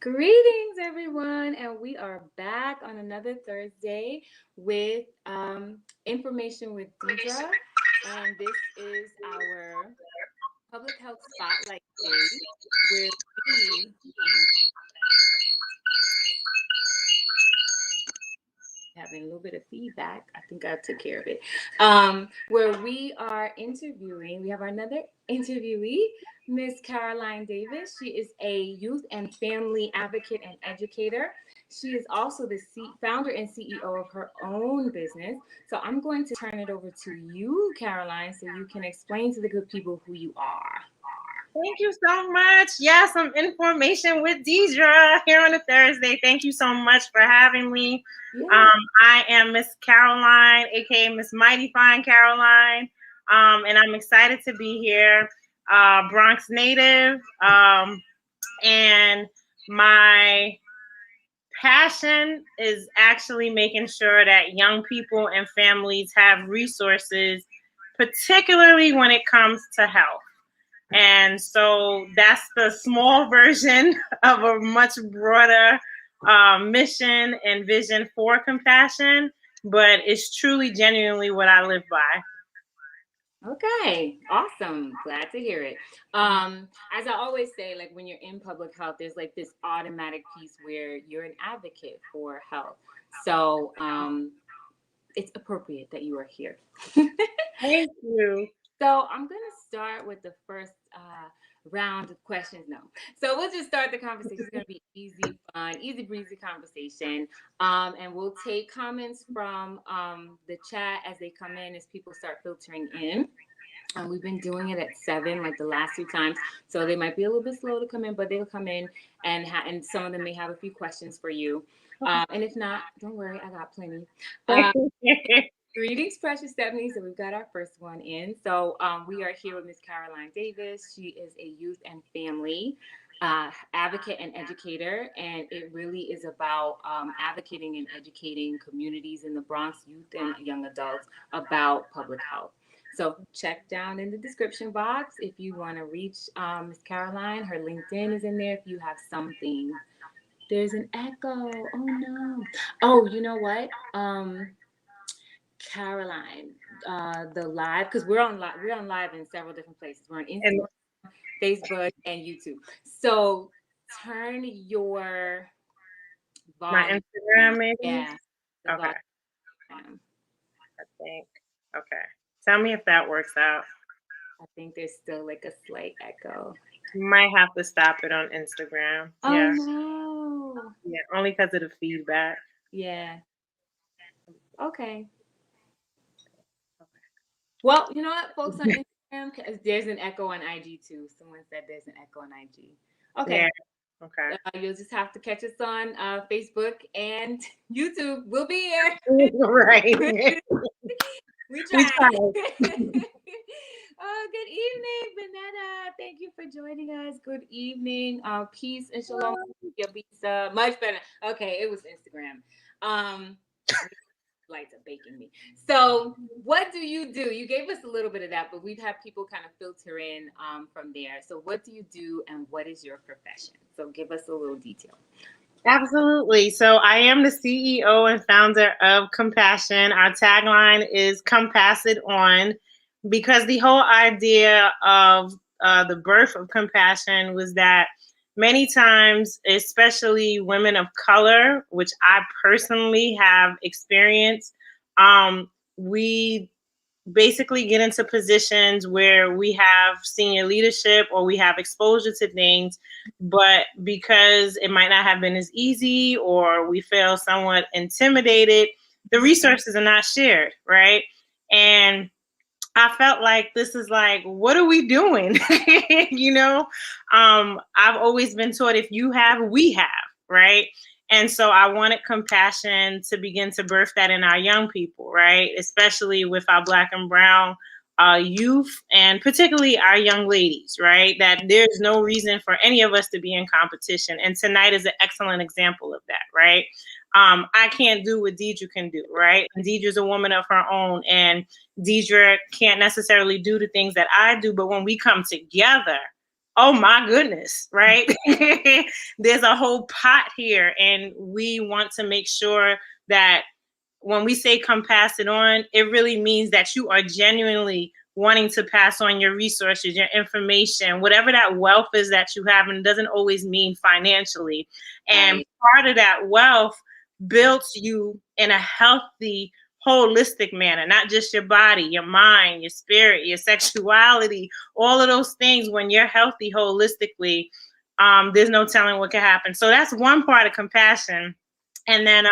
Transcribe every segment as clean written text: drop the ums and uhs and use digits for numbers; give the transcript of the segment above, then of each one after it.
Greetings, everyone, and we are back on another Thursday with information with Deidre, and this is our public health spotlight day where we having a little bit of feedback. I think I took care of it. Where we are interviewing, we have another interviewee, Miss Caroline Davis. She is a youth and family advocate and educator. She is also the founder and CEO of her own business. So I'm going to turn it over to you, Caroline, so you can explain to the good people who you are. Thank you so much. Yeah, some information with Deidre here on a Thursday. Thank you so much for having me. Yeah. I am Miss Caroline, aka Miss Mighty Fine Caroline, and I'm excited to be here. Bronx native, and my passion is actually making sure that young people and families have resources, particularly when it comes to health. And so that's the small version of a much broader mission and vision for compassion, but it's truly genuinely what I live by. Okay, awesome. Glad to hear it. As I always say, like when you're in public health, there's like this automatic piece where you're an advocate for health. So it's appropriate that you are here. Thank you. So I'm going to start with the first round of questions. No. So we'll just start the conversation. It's going to be easy, fun, easy breezy conversation. And we'll take comments from the chat as they come in, as people start filtering in. We've been doing it at 7, like the last 2 times. So they might be a little bit slow to come in, but they'll come in and some of them may have a few questions for you. And if not, don't worry, I got plenty. Greetings, Precious Stephanie. So we've got our first one in. So we are here with Miss Caroline Davis. She is a youth and family advocate and educator, and it really is about advocating and educating communities in the Bronx, youth and young adults, about public health. So check down in the description box if you want to reach Miss Caroline. Her LinkedIn is in there if you have something. There's an echo. Oh, no. Oh, you know what? Caroline, the live, because we're on live in several different places. We're on Instagram, Facebook, and YouTube. So turn your volume. My Instagram, maybe? Yeah. Okay. I think. Okay. Tell me if that works out. I think there's still like a slight echo. You might have to stop it on Instagram. Oh, yeah. No. Yeah, only because of the feedback. Yeah. Okay. Well, you know what, folks on Instagram, there's an echo on IG too. Someone said there's an echo on IG. Okay. Yeah. Okay. You'll just have to catch us on Facebook and YouTube. We'll be here. Right. We try. Good evening, Vanetta. Thank you for joining us. Good evening. Peace and shalom. Much better. Okay, it was Instagram. Lights are baking me. So what do? You gave us a little bit of that, but we've had people kind of filter in from there. So what do you do and what is your profession? So give us a little detail. Absolutely. So I am the CEO and founder of Compassion. Our tagline is Come Pass It On, because the whole idea of the birth of Compassion was that many times, especially women of color, which I personally have experienced, we basically get into positions where we have senior leadership or we have exposure to things, but because it might not have been as easy or we feel somewhat intimidated, the resources are not shared, right? And I felt like this is like, what are we doing? you know, I've always been taught if you have, we have, right? And so I wanted compassion to begin to birth that in our young people, right? Especially with our Black and Brown youth, and particularly our young ladies, right? That there's no reason for any of us to be in competition. And tonight is an excellent example of that, right? I can't do what Deidre can do, right? And Deidre's a woman of her own, and Deidre can't necessarily do the things that I do, but when we come together, oh my goodness, right? There's a whole pot here, and we want to make sure that when we say come pass it on, it really means that you are genuinely wanting to pass on your resources, your information, whatever that wealth is that you have, and it doesn't always mean financially. And Right. part of that wealth builds you in a healthy, holistic manner, not just your body, your mind, your spirit, your sexuality, all of those things. When you're healthy holistically, there's no telling what can happen. So that's one part of compassion. And then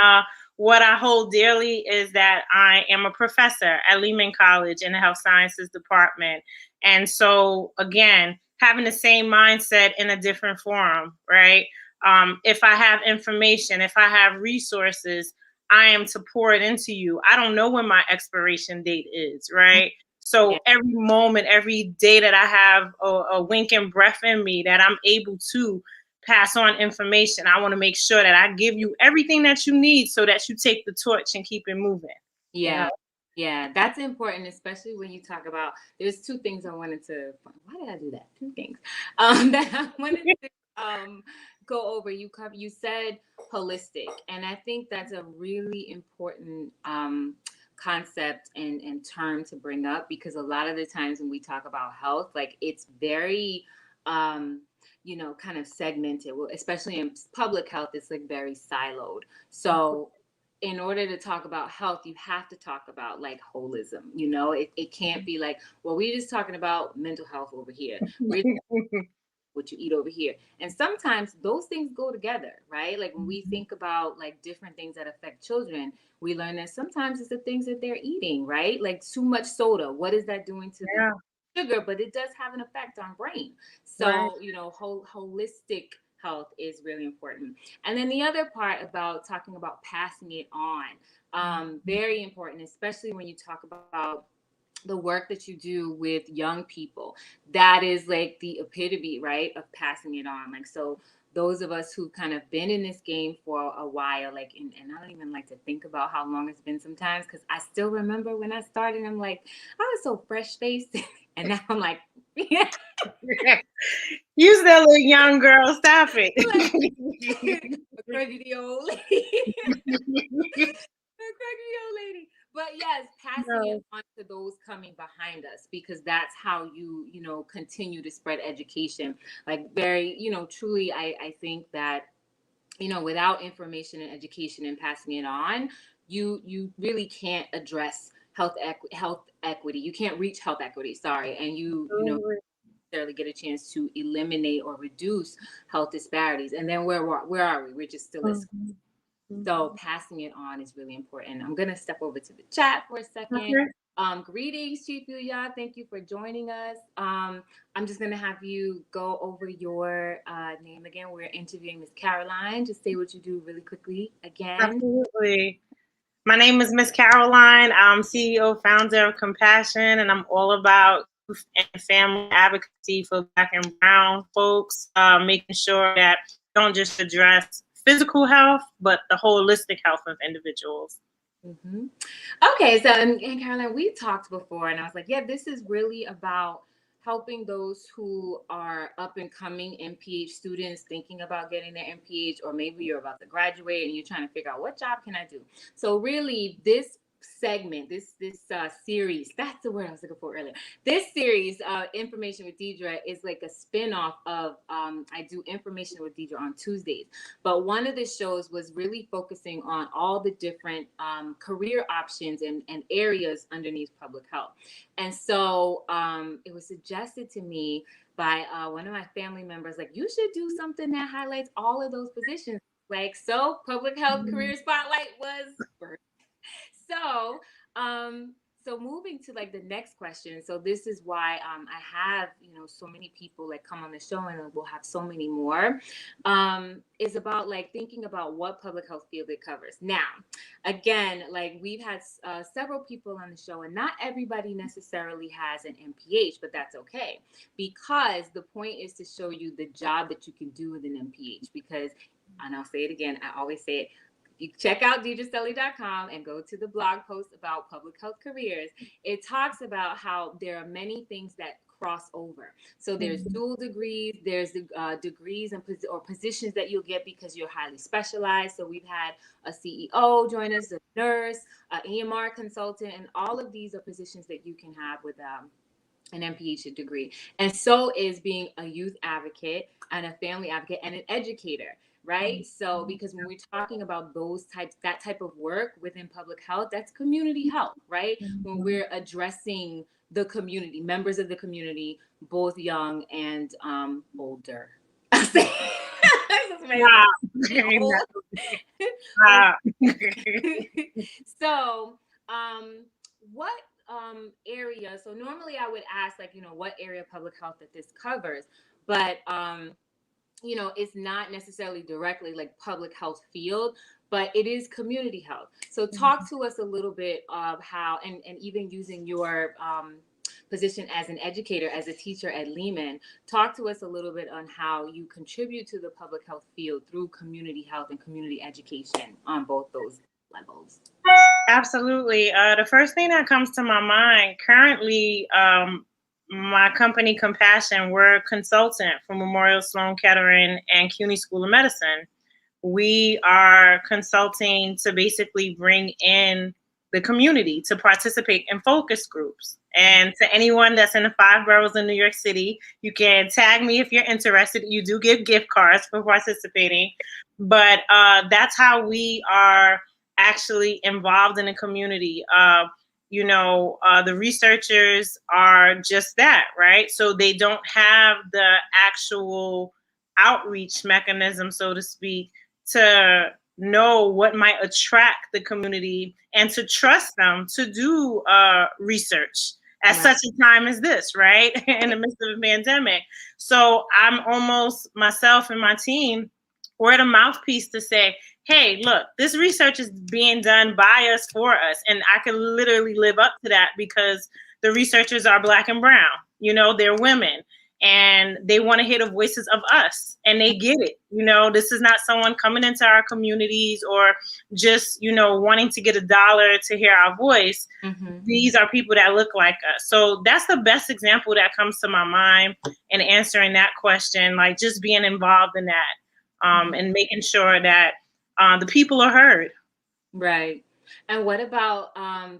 what I hold dearly is that I am a professor at Lehman College in the health sciences department. And so, again, having the same mindset in a different forum, right? If I have information, if I have resources, I am to pour it into you. I don't know when my expiration date is, right? Yeah. So every moment, every day that I have a winking breath in me, that I'm able to pass on information, I want to make sure that I give you everything that you need so that you take the torch and keep it moving. Yeah. Yeah. Yeah, that's important, especially when you talk about. There's two things I wanted to. Why did I do that? Two things that I wanted to go over. You said holistic, and I think that's a really important concept and term to bring up, because a lot of the times when we talk about health, like it's very kind of segmented. Well, especially in public health, it's like very siloed. So in order to talk about health, you have to talk about like holism. It can't be like, well, we're just talking about mental health over here. We're what you eat over here. And sometimes those things go together, right? Like when we think about like different things that affect children, we learn that sometimes it's the things that they're eating, right? Like too much soda. What is that doing to the Yeah. sugar? But it does have an effect on brain. Right. So, holistic health is really important. And then the other part about talking about passing it on, very important, especially when you talk about the work that you do with young people. That is like the epitome, right, of passing it on. Like, so those of us who kind of been in this game for a while, like, and I don't even like to think about how long it's been sometimes, because I still remember when I started, I'm like, I was so fresh faced. And now I'm like, yeah, You still a young girl. Stop like it. a crazy old lady. A crazy old lady. But yes, passing it No. on to those coming behind us, because that's how you continue to spread education. Like very, truly, I think that, without information and education and passing it on, you really can't address health equity. You can't reach health equity, sorry. And necessarily get a chance to eliminate or reduce health disparities. And then where are we? We're just still at school. Mhm. So passing it on is really important. I'm gonna step over to the chat for a second. Okay. Greetings, Chief Yuya. Thank you for joining us. I'm just gonna have you go over your name again. We're interviewing Miss Caroline. Just say what you do really quickly again. Absolutely. My name is Miss Caroline. I'm CEO, founder of Compassion, and I'm all about youth and family advocacy for Black and Brown folks, making sure that we don't just address physical health, but the holistic health of individuals. hmm Okay, so and Caroline, we talked before, and I was like, yeah, this is really about helping those who are up and coming MPH students thinking about getting their MPH, or maybe you're about to graduate and you're trying to figure out what job can I do. So really, this segment, this series, that's the word I was looking for earlier. This series, Information with Deidre, is like a spin-off of I do Information with Deidre on Tuesdays. But one of the shows was really focusing on all the different career options and areas underneath public health. And so it was suggested to me by one of my family members, like, you should do something that highlights all of those positions. Like, so public health career spotlight was birthed. So, um, so moving to like the next question. So this is why I have, so many people like come on the show, and we'll have so many more. Is about like thinking about what public health field it covers. Now, again, like we've had several people on the show, and not everybody necessarily has an MPH, but that's okay, because the point is to show you the job that you can do with an MPH. Because, and I'll say it again, I always say it, you check out deidrestelly.com and go to the blog post about public health careers. It talks about how there are many things that cross over. So there's dual degrees, there's degrees and or positions that you'll get because you're highly specialized. So we've had a CEO join us, a nurse, an EMR consultant, and all of these are positions that you can have with an MPH degree. And so is being a youth advocate and a family advocate and an educator, right? So because when we're talking about that type of work within public health, that's community health, right? When we're addressing the community, members of the community, both young and older. Wow. Wow. So, what area? So normally I would ask, like, what area of public health that this covers, but it's not necessarily directly like public health field, but it is community health. So talk to us a little bit of how, and even using your position as an educator, as a teacher at Lehman, talk to us a little bit on how you contribute to the public health field through community health and community education on both those levels. Absolutely. The first thing that comes to my mind currently, my company Compassion, we're a consultant for Memorial Sloan Kettering and CUNY School of Medicine. We are consulting to basically bring in the community to participate in focus groups. And to anyone that's in the 5 boroughs in New York City, you can tag me if you're interested. You do give gift cards for participating. But that's how we are actually involved in the community. The researchers are just that, right? So they don't have the actual outreach mechanism, so to speak, to know what might attract the community and to trust them to do research at such a time as this, right? In the midst of a pandemic. So I'm almost, myself and my team, we're the mouthpiece to say, hey, look, this research is being done by us, for us. And I can literally live up to that because the researchers are Black and brown. They're women. And they want to hear the voices of us, and they get it. This is not someone coming into our communities or just, wanting to get $1 to hear our voice. These are people that look like us. So that's the best example that comes to my mind in answering that question, like just being involved in that and making sure that the people are heard. Right. And what about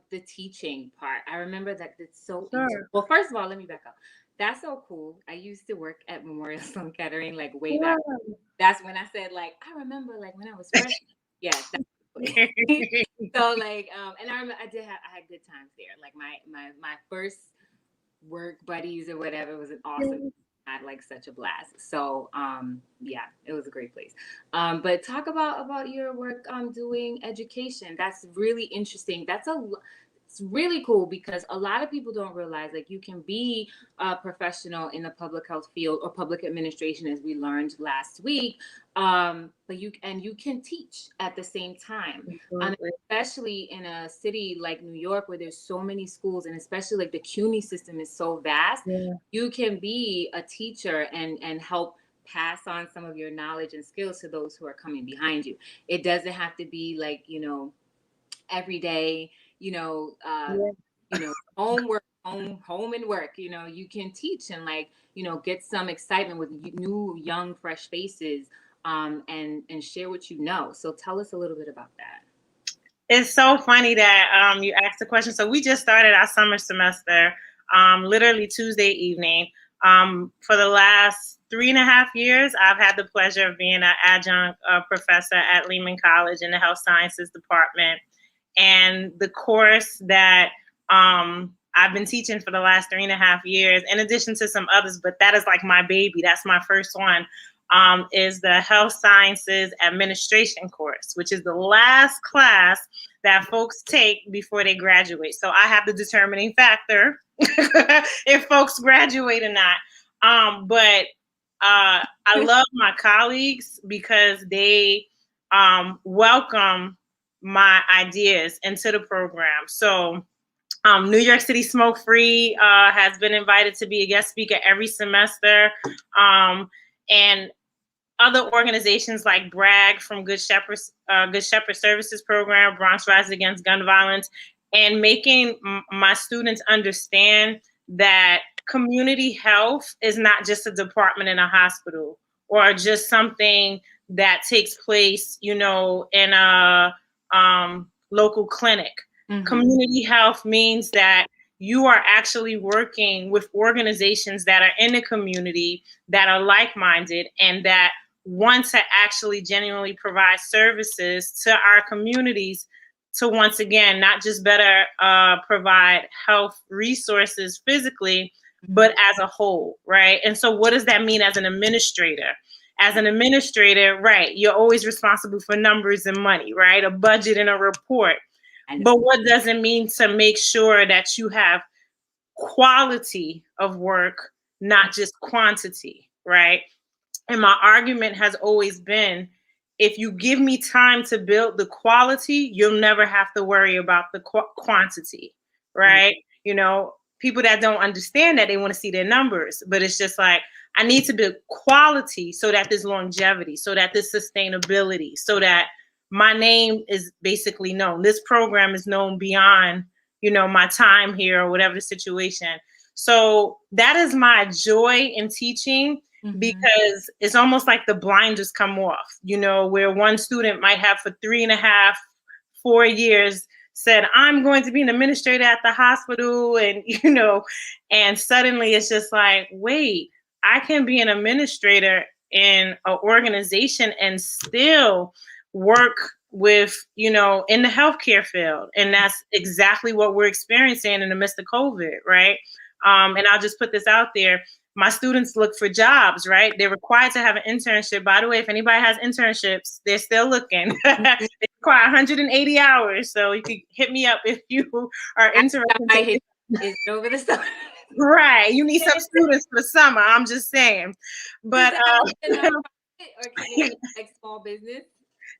the teaching part? I remember that it's so Sure. Well, first of all, let me back up. That's so cool. I used to work at Memorial Sloan Kettering like way back. That's when I said, like, I remember like when I was fresh. Yeah. So like, and I remember I had good times there. Like my first work buddies or whatever was an awesome. I had like such a blast. So yeah, it was a great place. But talk about your work doing education. That's really interesting. It's really cool because a lot of people don't realize like you can be a professional in the public health field or public administration, as we learned last week. But you can teach at the same time, especially in a city like New York where there's so many schools, and especially like the CUNY system is so vast. Yeah. You can be a teacher and help pass on some of your knowledge and skills to those who are coming behind you. It doesn't have to be like, every day, homework, home and work. You can teach and like, get some excitement with new, young, fresh faces, and share what you know. So tell us a little bit about that. It's so funny that you asked the question. So we just started our summer semester, literally Tuesday evening. For the last 3.5 years, I've had the pleasure of being an adjunct professor at Lehman College in the Health Sciences Department. And the course that I've been teaching for the last 3.5 years, in addition to some others, but that is like my baby. That's my first one, is the Health Sciences Administration course, which is the last class that folks take before they graduate. So I have the determining factor if folks graduate or not. But I love my colleagues because they welcome my ideas into the program. So New York City Smoke Free has been invited to be a guest speaker every semester. And other organizations like Bragg from Good Shepherd Services Program, Bronx Rise Against Gun Violence, and making my students understand that community health is not just a department in a hospital or just something that takes place, in a local clinic. Mm-hmm. Community health means that you are actually working with organizations that are in the community that are like-minded and that want to actually genuinely provide services to our communities to, once again, not just better provide health resources physically, but as a whole, right? And so what does that mean as an administrator? As an administrator, right, you're always responsible for numbers and money, right? A budget and a report. But what does it mean to make sure that you have quality of work, not just quantity, right? And my argument has always been, if you give me time to build the quality, you'll never have to worry about the quantity, right? Mm-hmm. People that don't understand that, they want to see their numbers, but it's just like, I need to build quality so that there's longevity, so that there's sustainability, so that my name is basically known. This program is known beyond, my time here or whatever the situation. So that is my joy in teaching. Mm-hmm. Because it's almost like the blinders come off, where one student might have for 3.5, 4 years said, I'm going to be an administrator at the hospital. And, and suddenly it's just like, wait, I can be an administrator in an organization and still work with, in the healthcare field. And that's exactly what we're experiencing in the midst of COVID, right? And I'll just put this out there. My students look for jobs, right? They're required to have an internship. By the way, if anybody has internships, they're still looking. They require 180 hours. So you can hit me up if you are interested. It's over the summer. Right. You need some students for the summer. I'm just saying. But or can it be like small business?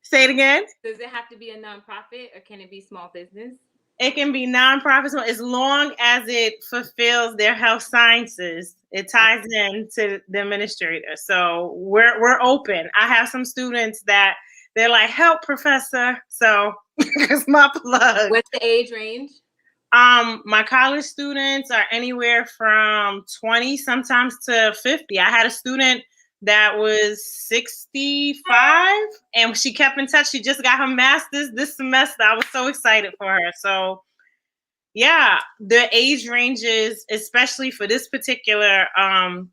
Say it again. Does it have to be a nonprofit or can it be small business? It can be nonprofits as long as it fulfills their health sciences. It ties in to the administrator. So we're open. I have some students that they're like, help, professor. So it's my plug. What's the age range? My college students are anywhere from 20 sometimes to 50. I had a student that was 65 and she kept in touch. She just got her master's this semester. I was so excited for her. So yeah, the age ranges, especially for this particular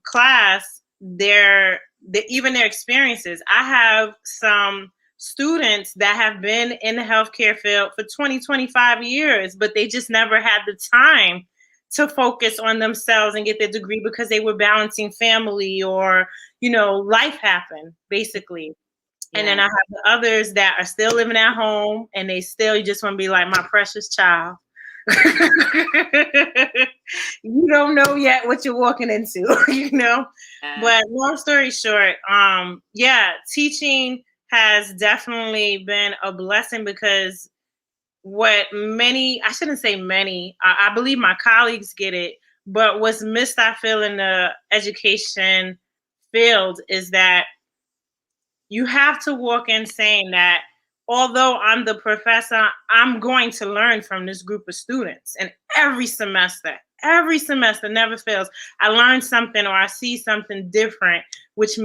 class, even their experiences. I have some students that have been in the healthcare field for 20, 25 years, but they just never had the time to focus on themselves and get their degree because they were balancing family or, life happened, basically. Yeah. And then I have the others that are still living at home and you just want to be like, my precious child. You don't know yet what you're walking into, But long story short, teaching has definitely been a blessing because I shouldn't say many, I believe my colleagues get it, but what's missed, I feel, in the education field is that you have to walk in saying that although I'm the professor, I'm going to learn from this group of students. And every semester never fails. I learn something or I see something different, which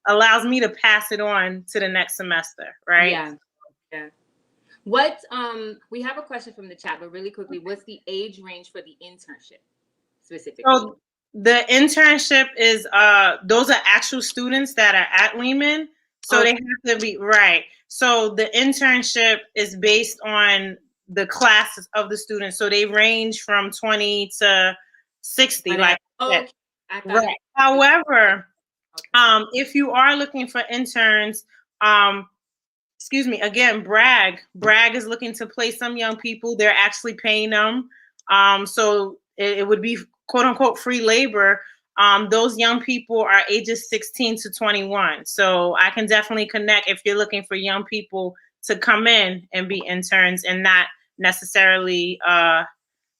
allows me to pass it on to the next semester, right? Yeah. We have a question from the chat, but really quickly, what's the age range for the internship specifically? So the internship is, those are actual students that are at Lehman. So they have to be, right. So the internship is based on the classes of the students. So they range from 20 to 60. Right. However, if you are looking for interns, excuse me, again, Bragg is looking to place some young people. They're actually paying them. So it would be quote unquote free labor. Those young people are ages 16 to 21. So I can definitely connect if you're looking for young people to come in and be interns and not necessarily the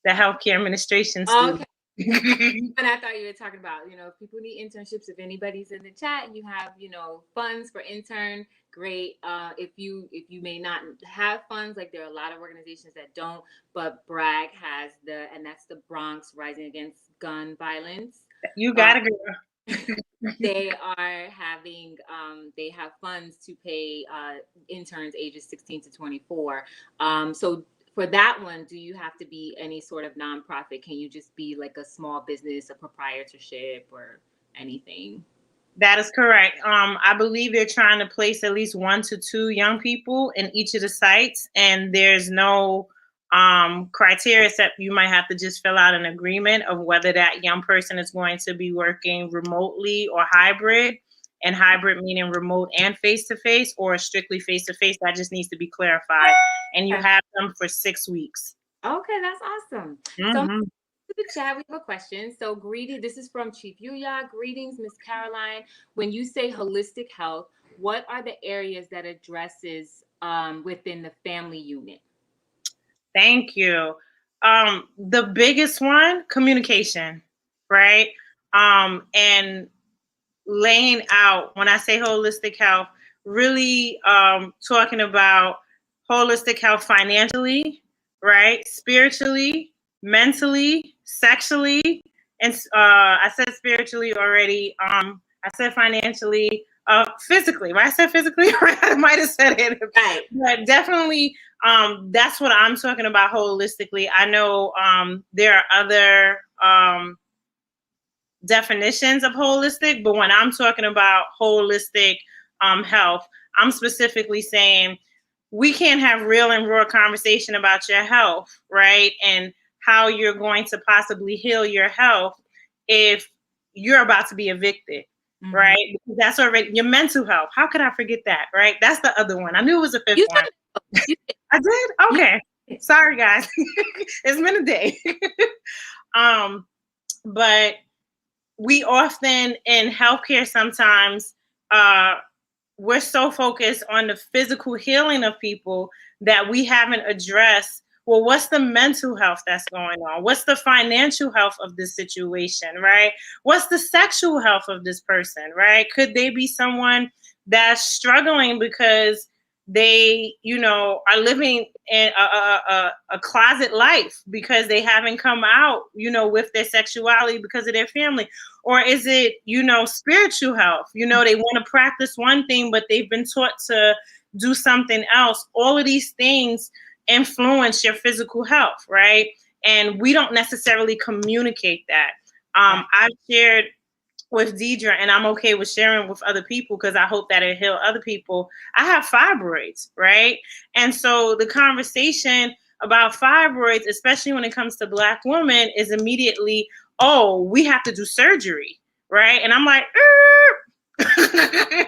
healthcare administration Okay. student. And I thought you were talking about, if people need internships, if anybody's in the chat and you have, funds for intern, great. If you may not have funds, like there are a lot of organizations that don't, but Bragg has and that's the Bronx Rising Against Gun Violence. You Um, gotta go. they are they have funds to pay interns ages 16 to 24. So for that one, do you have to be any sort of nonprofit? Can you just be like a small business, a proprietorship, or anything? That is correct. I believe they're trying to place at least 1 to 2 young people in each of the sites, and there's no criteria except you might have to just fill out an agreement of whether that young person is going to be working remotely or hybrid, and hybrid meaning remote and face to face, or strictly face to face. That just needs to be clarified, and you have them for 6 weeks. Okay, that's awesome. So Mm-hmm. to the chat, we have a question. So, this is from Chief Yuya. Greetings, Miss Caroline. When you say holistic health, what are the areas that addresses within the family unit? Thank you. The biggest one, communication, right? And laying out, when I say holistic health, really talking about holistic health financially, right? Spiritually, mentally, sexually, and I said spiritually already. I said financially, physically, right? I said physically, right? I might have said it, Right. but definitely, that's what I'm talking about holistically. I know there are other definitions of holistic, but when I'm talking about holistic health, I'm specifically saying we can't have real and raw conversation about your health, right? And how you're going to possibly heal your health if you're about to be evicted, mm-hmm. right? Because that's already your mental health. How could I forget that, right? That's the other one. I knew it was a fifth one. I did? Okay. Yeah. Sorry, guys. It's been a day. But we often in healthcare sometimes we're so focused on the physical healing of people that we haven't addressed, well, what's the mental health that's going on? What's the financial health of this situation, right? What's the sexual health of this person, right? Could they be someone that's struggling because they, are living in a closet life because they haven't come out, with their sexuality because of their family? Or is it, spiritual health? They want to practice one thing, but they've been taught to do something else. All of these things influence your physical health, right? And we don't necessarily communicate that. I've shared with Deidre, and I'm okay with sharing with other people because I hope that it heal other people. I have fibroids, right? And so the conversation about fibroids, especially when it comes to Black women, is immediately, oh, we have to do surgery, right? And I'm like,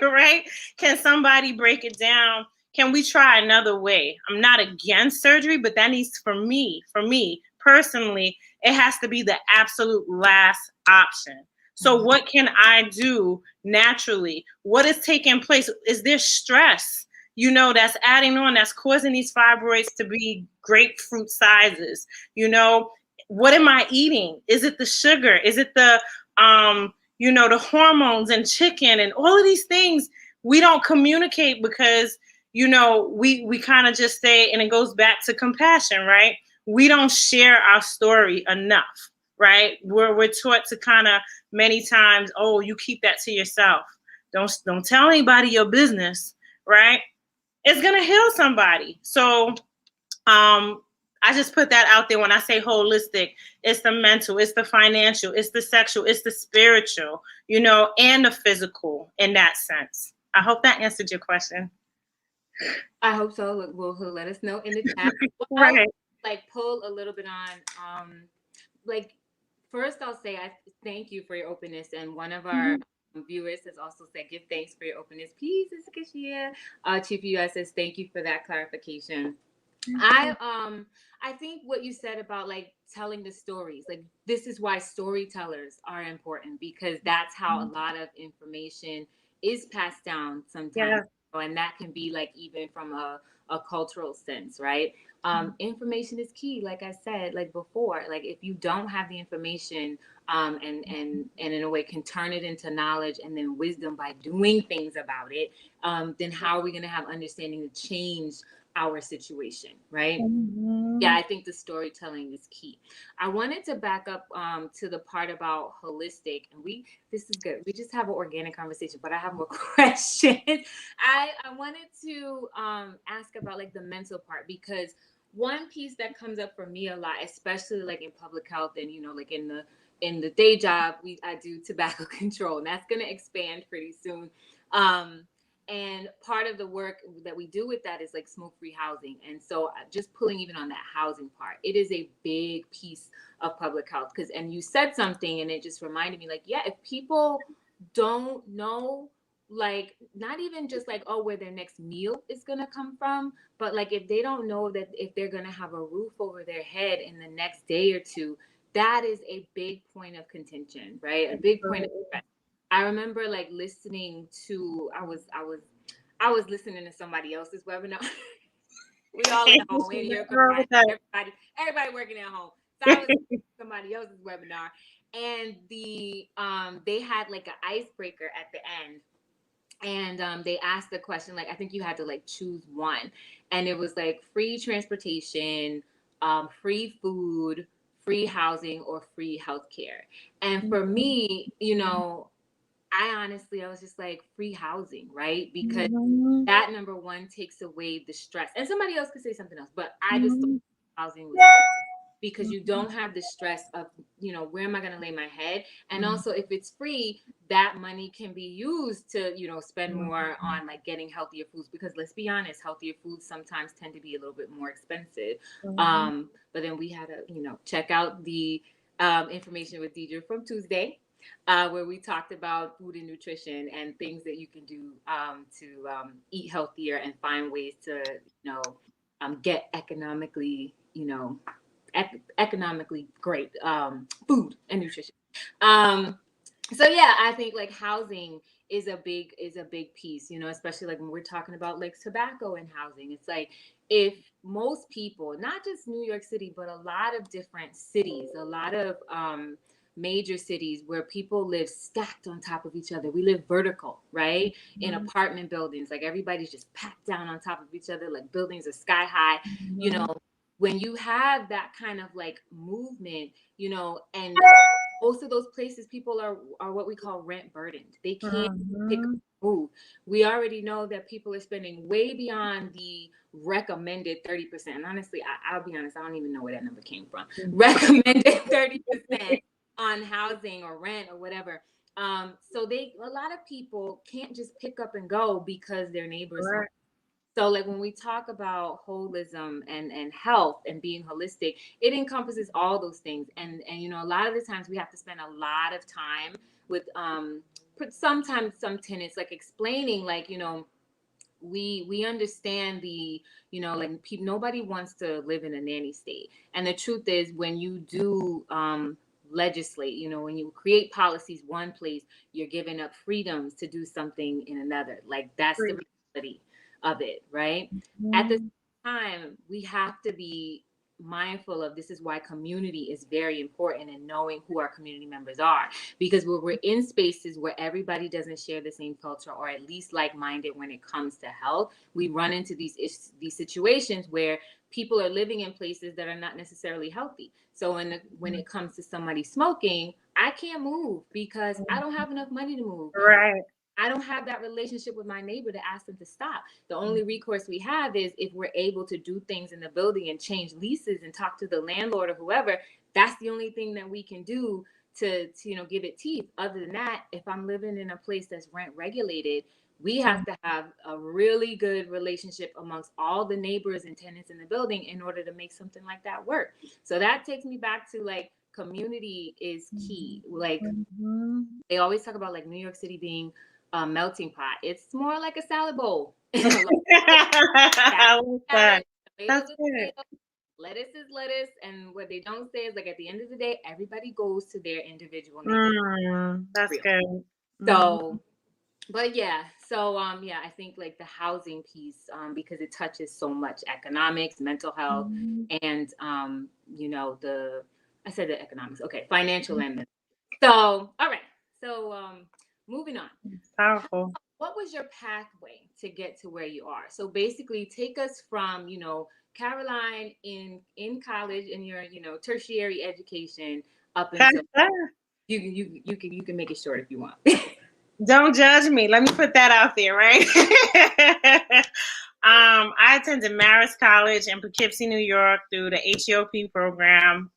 right? Can somebody break it down? Can we try another way? I'm not against surgery, but that needs, for me personally, it has to be the absolute last option. So what can I do naturally? What is taking place? Is there stress, that's adding on, that's causing these fibroids to be grapefruit sizes? What am I eating? Is it the sugar? Is it the, the hormones and chicken and all of these things? We don't communicate because, we kind of just say, and it goes back to compassion, right? We don't share our story enough, right? We're taught to kind of many times, oh, you keep that to yourself. Don't tell anybody your business, right? It's gonna heal somebody. So I just put that out there when I say holistic. It's the mental, it's the financial, it's the sexual, it's the spiritual, and the physical in that sense. I hope that answered your question. I hope so. Look, he'll let us know in the chat. Right. Like pull a little bit on, first I'll say I thank you for your openness, and one of our viewers has also said, give thanks for your openness. Peace, Kashia. Chief US says, thank you for that clarification. I think what you said about like telling the stories, like this is why storytellers are important, because that's how a lot of information is passed down sometimes. Yeah. And that can be like even from a cultural sense, right? Information is key, like I said, like before. Like if you don't have the information, and in a way can turn it into knowledge and then wisdom by doing things about it, then how are we going to have understanding to change our situation, right? Yeah, I think the storytelling is key. I wanted to back up to the part about holistic, and this is good. We just have an organic conversation, but I have more questions. I wanted to ask about like the mental part, because one piece that comes up for me a lot, especially like in public health and like in the day job, I do tobacco control, and that's going to expand pretty soon. Um, and part of the work that we do with that is like smoke-free housing. And so just pulling even on that housing part, it is a big piece of public health. And you said something and it just reminded me, like, yeah, if people don't know, like not even just like, oh, where their next meal is going to come from, but like if they don't know that if they're going to have a roof over their head in the next day or two, that is a big point of contention, right? A big point of stress. I remember like listening to I was listening to somebody else's webinar. We all at home in your confinement, everybody working at home. So I was listening to somebody else's webinar, and they had like an icebreaker at the end, and they asked the question, like I think you had to like choose one, and it was like free transportation, free food, free housing, or free healthcare. And for me, I was just like free housing, right? Because that number one takes away the stress. And somebody else could say something else, but I just thought housing was, because you don't have the stress of, where am I going to lay my head? And also if it's free, that money can be used to, spend more on like getting healthier foods, because let's be honest, healthier foods sometimes tend to be a little bit more expensive. But then we had to, check out the information with Deidre from Tuesday, where we talked about food and nutrition and things that you can do to eat healthier and find ways to, get economically, economically great food and nutrition. Um, so yeah, I think like housing is a big piece, especially like when we're talking about like tobacco and housing. It's like if most people, not just New York City, but a lot of different cities, a lot of major cities where people live stacked on top of each other. We live vertical, right? In apartment buildings, like everybody's just packed down on top of each other, like buildings are sky high, you know. When you have that kind of like movement, and most of those places, people are what we call rent burdened. They can't pick up, move. We already know that people are spending way beyond the recommended 30%. And honestly, I'll be honest, I don't even know where that number came from. Recommended 30% on housing or rent or whatever. So a lot of people can't just pick up and go because their neighbors. So like when we talk about holism and health and being holistic, it encompasses all those things. And a lot of the times we have to spend a lot of time with sometimes some tenants like explaining, like, we understand the, like nobody wants to live in a nanny state. And the truth is, when you do legislate, when you create policies one place, you're giving up freedoms to do something in another. Like that's the reality of it, right? At the same time, we have to be mindful of, this is why community is very important, and knowing who our community members are, because we're in spaces where everybody doesn't share the same culture, or at least like-minded when it comes to health. We run into these situations where people are living in places that are not necessarily healthy. So when it comes to somebody smoking, I can't move because I don't have enough money to move. Right. I don't have that relationship with my neighbor to ask them to stop. The only recourse we have is if we're able to do things in the building and change leases and talk to the landlord or whoever. That's the only thing that we can do to give it teeth. Other than that, if I'm living in a place that's rent regulated, we have to have a really good relationship amongst all the neighbors and tenants in the building in order to make something like that work. So that takes me back to like community is key. Like Mm-hmm. they always talk about like New York City being a melting pot. It's more like a salad bowl. I like that. Salad, tomatoes That's is good. tomatoes, lettuce is lettuce, and what they don't say is like at the end of the day, everybody goes to their individual neighborhood. That's Real. good. Mm-hmm. So, but yeah, so yeah, I think like the housing piece, because it touches so much economics, mental health, and the I said the economics, okay, financial and mental. So, all right, so moving on. Powerful. What was your pathway to get to where you are? So basically, take us from Caroline in college in your tertiary education up until you can make it short if you want. Don't judge me. Let me put that out there, right? I attended Marist College in Poughkeepsie, New York through the HEOP program.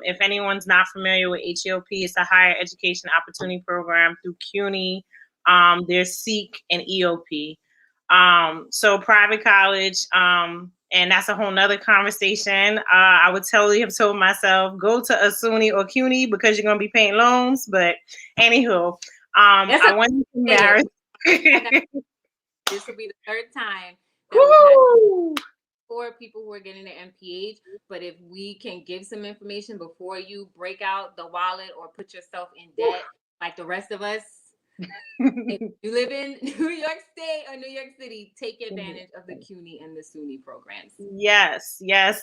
If anyone's not familiar with HEOP, it's a higher education opportunity program through CUNY. There's SEEK and EOP. So private college, and that's a whole nother conversation. I would totally have told myself, go to a SUNY or CUNY because you're going to be paying loans. But anywho, I went to Marist. This will be the third time that we've had 4 people who are getting the MPH. But if we can give some information before you break out the wallet or put yourself in debt like the rest of us, if you live in New York State or New York City, take advantage of the CUNY and the SUNY programs. Yes,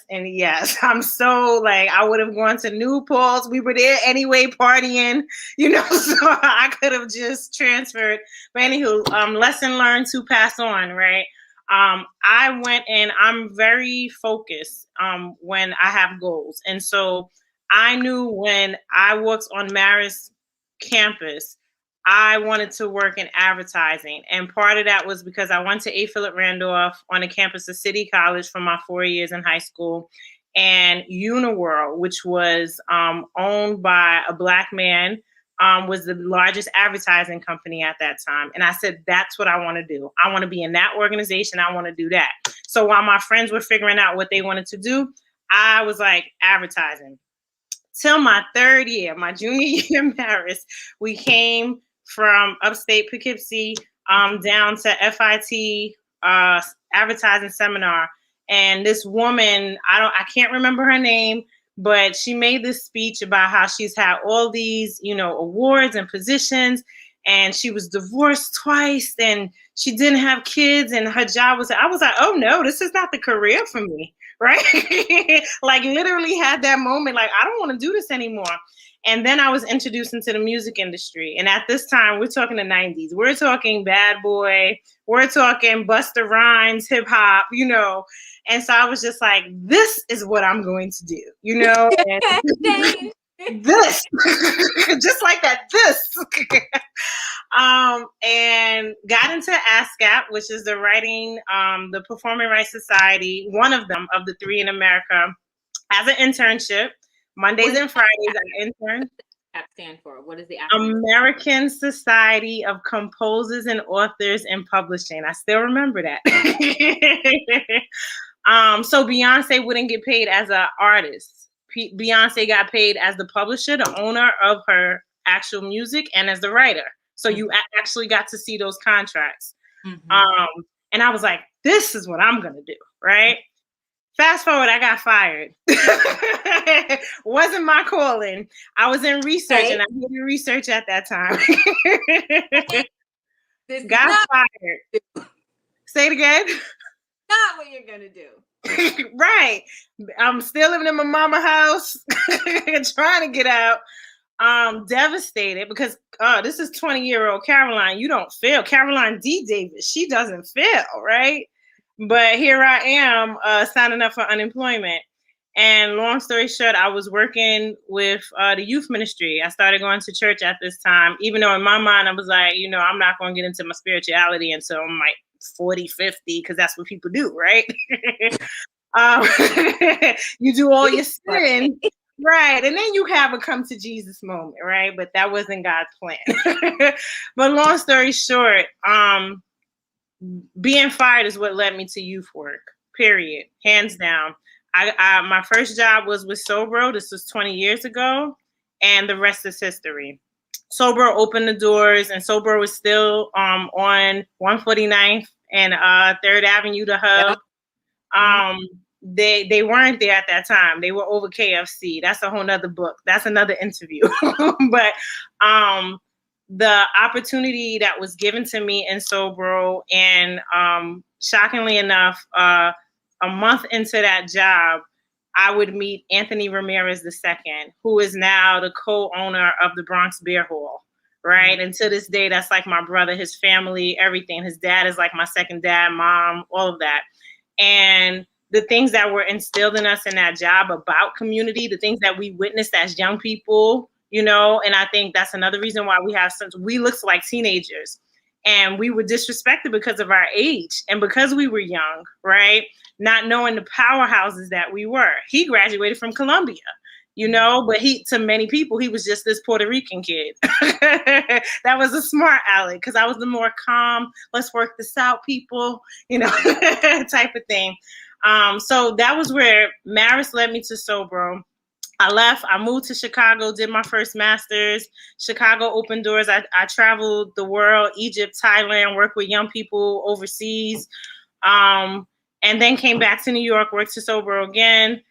and yes. I'm so I would have gone to Newport's. We were there anyway, partying, so I could have just transferred. But anywho, lesson learned to pass on, right? I went and I'm very focused when I have goals. And so I knew when I was on Marist campus, I wanted to work in advertising. And part of that was because I went to A. Philip Randolph on the campus of City College for my 4 years in high school. And Uniworld, which was owned by a Black man, was the largest advertising company at that time. And I said, that's what I want to do. I want to be in that organization. I want to do that. So while my friends were figuring out what they wanted to do, I was like, advertising. Till my third year, my junior year in Marist, we came from upstate Poughkeepsie down to FIT advertising seminar. And this woman, I can't remember her name, but she made this speech about how she's had all these, awards and positions, and she was divorced twice, and she didn't have kids, and her job was. I was like, oh no, this is not the career for me, right? Literally had that moment, I don't want to do this anymore. And then I was introduced into the music industry. And at this time, we're talking the 90s. We're talking Bad Boy. We're talking Busta Rhymes, hip hop, And so I was just like, this is what I'm going to do, And this, just like that, this. And got into ASCAP, which is the the Performing Rights Society, one of them, of the 3 in America, as an internship. Mondays and Fridays, I intern. Stand for? What is the acronym? American Society of Composers and Authors in Publishing. I still remember that. So Beyonce wouldn't get paid as an artist. Beyonce got paid as the publisher, the owner of her actual music, and as the writer. So you actually got to see those contracts. Mm-hmm. And I was like, this is what I'm going to do, right? Fast forward, I got fired. Wasn't my calling. I was in research, and I did research at that time. Got fired. Say it again. Not what you're going to do. Right. I'm still living in my mama house, trying to get out. Devastated because this is 20-year-old Caroline. You don't fail. Caroline D. Davis, she doesn't fail, right? But here I am signing up for unemployment. And long story short, I was working with the youth ministry. I started going to church at this time, even though in my mind I was like, I'm not going to get into my spirituality until I'm like 40, 50, because that's what people do, right? You do all your sin. Right. And then you have a come to Jesus moment, right? But that wasn't God's plan. But long story short, being fired is what led me to youth work, period. Hands down. My first job was with Sobro. This was 20 years ago, and the rest is history. Sobro opened the doors, and Sobro was still on 149th and 3rd Avenue, the hub. Yep. Mhm. They weren't there at that time. They were over KFC. That's a whole nother book. That's another interview. But the opportunity that was given to me in Sobro, and shockingly enough, a month into that job, I would meet Anthony Ramirez II, who is now the co-owner of the Bronx Beer Hall. Right. Mhm. And to this day, that's like my brother, his family, everything. His dad is like my second dad, mom, all of that. And the things that were instilled in us in that job about community, the things that we witnessed as young people, and I think that's another reason why we looked like teenagers, and we were disrespected because of our age and because we were young, right? Not knowing the powerhouses that we were. He graduated from Columbia, but to many people, he was just this Puerto Rican kid. That was a smart aleck, because I was the more calm, let's work this out, people, type of thing. So that was where Maris led me to Sobro. I left, I moved to Chicago, did my first master's. Chicago opened doors. I traveled the world, Egypt, Thailand, worked with young people overseas. And then came back to New York, worked to Sobro again.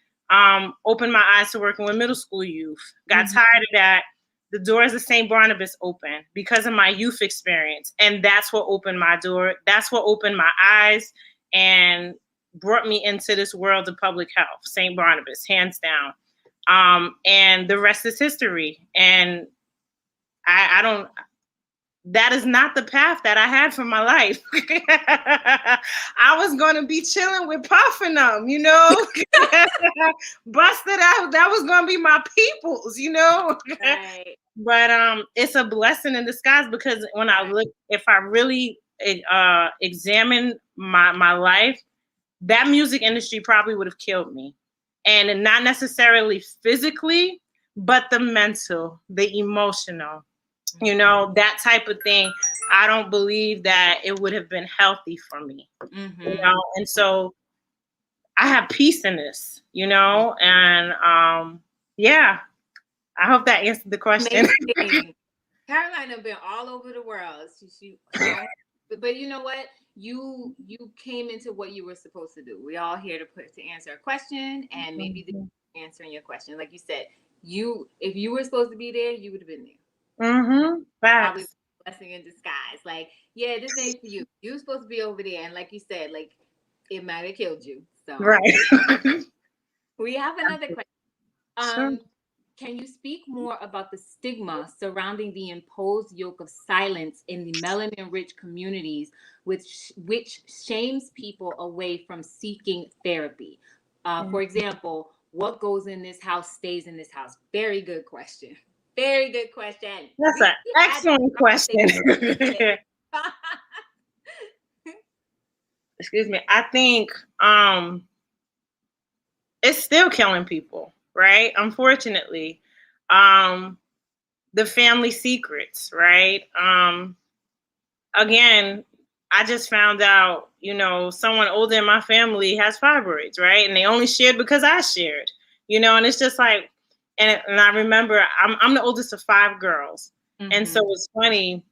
Opened my eyes to working with middle school youth. Got tired of that. The doors of St. Barnabas opened because of my youth experience. And that's what opened my door. That's what opened my eyes and brought me into this world of public health. St. Barnabas, hands down. And the rest is history. And I don't, that is not the path that I had for my life. I was going to be chilling with Puffinum, busted out. That was going to be my peoples, Right. But it's a blessing in disguise, because when I look, if I really examine my life, that music industry probably would have killed me. And not necessarily physically, but the mental, the emotional, that type of thing. I don't believe that it would have been healthy for me, and so I have peace in this, and yeah, I hope that answered the question. Amazing. Caroline have been all over the world. But you know what? You came into what you were supposed to do. We all here to answer a question, and maybe the answering your question. Like you said, if you were supposed to be there, you would have been there. Probably Facts. blessing in disguise. Like, yeah, this ain't for you. You were supposed to be over there, and like you said, like it might have killed you. So Right. we have another question. Sure. Can you speak more about the stigma surrounding the imposed yoke of silence in the melanin-rich communities, which shames people away from seeking therapy? For example, what goes in this house stays in this house. Very good question. Very good question. That's an excellent question. Excuse me. I think it's still killing people, right? Unfortunately. The family secrets, right? Again, I just found out, someone older in my family has fibroids, right? And they only shared because I shared, and it's just like, and I remember I'm the oldest of 5 girls. And so it's funny,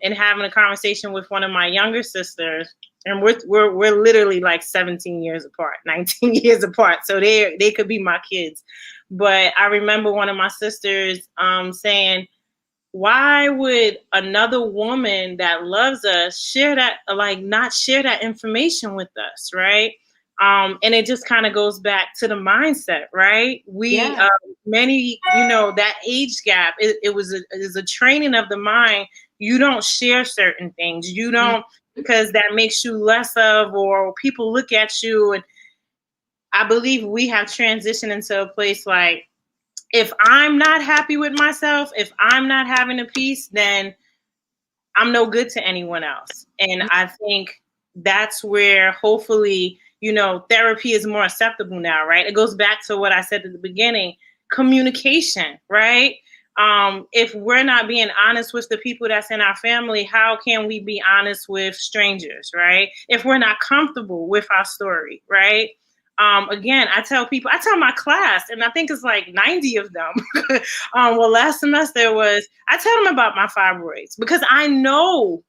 in having a conversation with one of my younger sisters, and we're literally like 17 years apart, 19 years apart. So they could be my kids. But I remember one of my sisters saying, why would another woman that loves us share that, not share that information with us, right? And it just kind of goes back to the mindset, right? Many, that age gap, it is a training of the mind. You don't share certain things. You don't, because that makes you less of, or people look at you. And I believe we have transitioned into a place like, if I'm not happy with myself, if I'm not having a peace, then I'm no good to anyone else. And I think that's where hopefully, therapy is more acceptable now, right? It goes back to what I said at the beginning, communication, right? If we're not being honest with the people that's in our family, how can we be honest with strangers, right? If we're not comfortable with our story, right? Again, I tell my class, and I think it's like 90 of them. Well, last semester I tell them about my fibroids because I know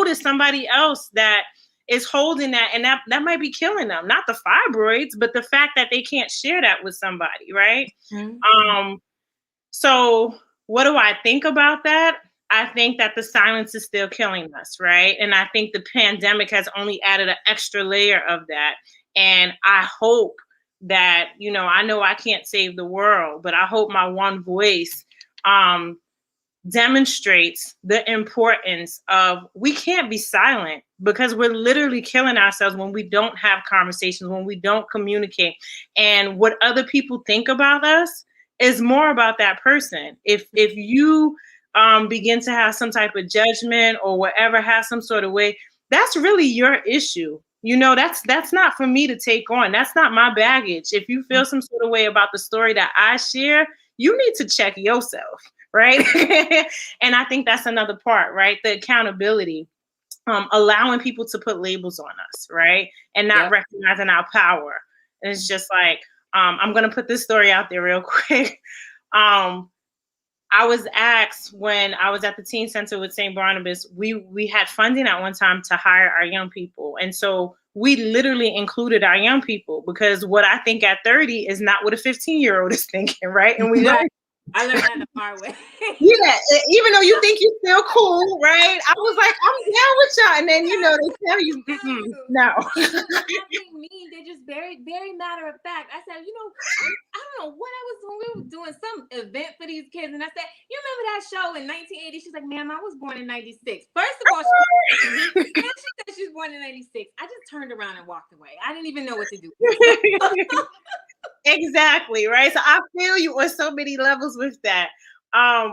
there's somebody else that is holding that, and that might be killing them. Not the fibroids, but the fact that they can't share that with somebody, right? Mm-hmm. So what do I think about that? I think that the silence is still killing us, right? And I think the pandemic has only added an extra layer of that. And I hope that, I know I can't save the world, but I hope my one voice demonstrates the importance of we can't be silent because we're literally killing ourselves when we don't have conversations, when we don't communicate. And what other people think about us is more about that person. If you begin to have some type of judgment or whatever, have some sort of way, that's really your issue. That's not for me to take on. That's not my baggage. If you feel some sort of way about the story that I share, you need to check yourself, right? And I think that's another part, right? The accountability, allowing people to put labels on us, right? And not recognizing our power. And it's just like, I'm going to put this story out there real quick. I was asked when I was at the teen center with St. Barnabas, we had funding at one time to hire our young people. And so we literally included our young people because what I think at 30 is not what a 15-year-old is thinking, right? And we right. I learned that the hard way. Yeah, even though you think you're still cool, right? I was like, I'm down with y'all. And then, they tell you, no. Nothing mean. They're just very, very matter of fact. I said, I don't know what I was doing. We were doing some event for these kids. And I said, you remember that show in 1980? She's like, ma'am, I was born in 96. First of all, she said she was born in 96. I just turned around and walked away. I didn't even know what to do. Exactly, right? So I feel you on so many levels with that.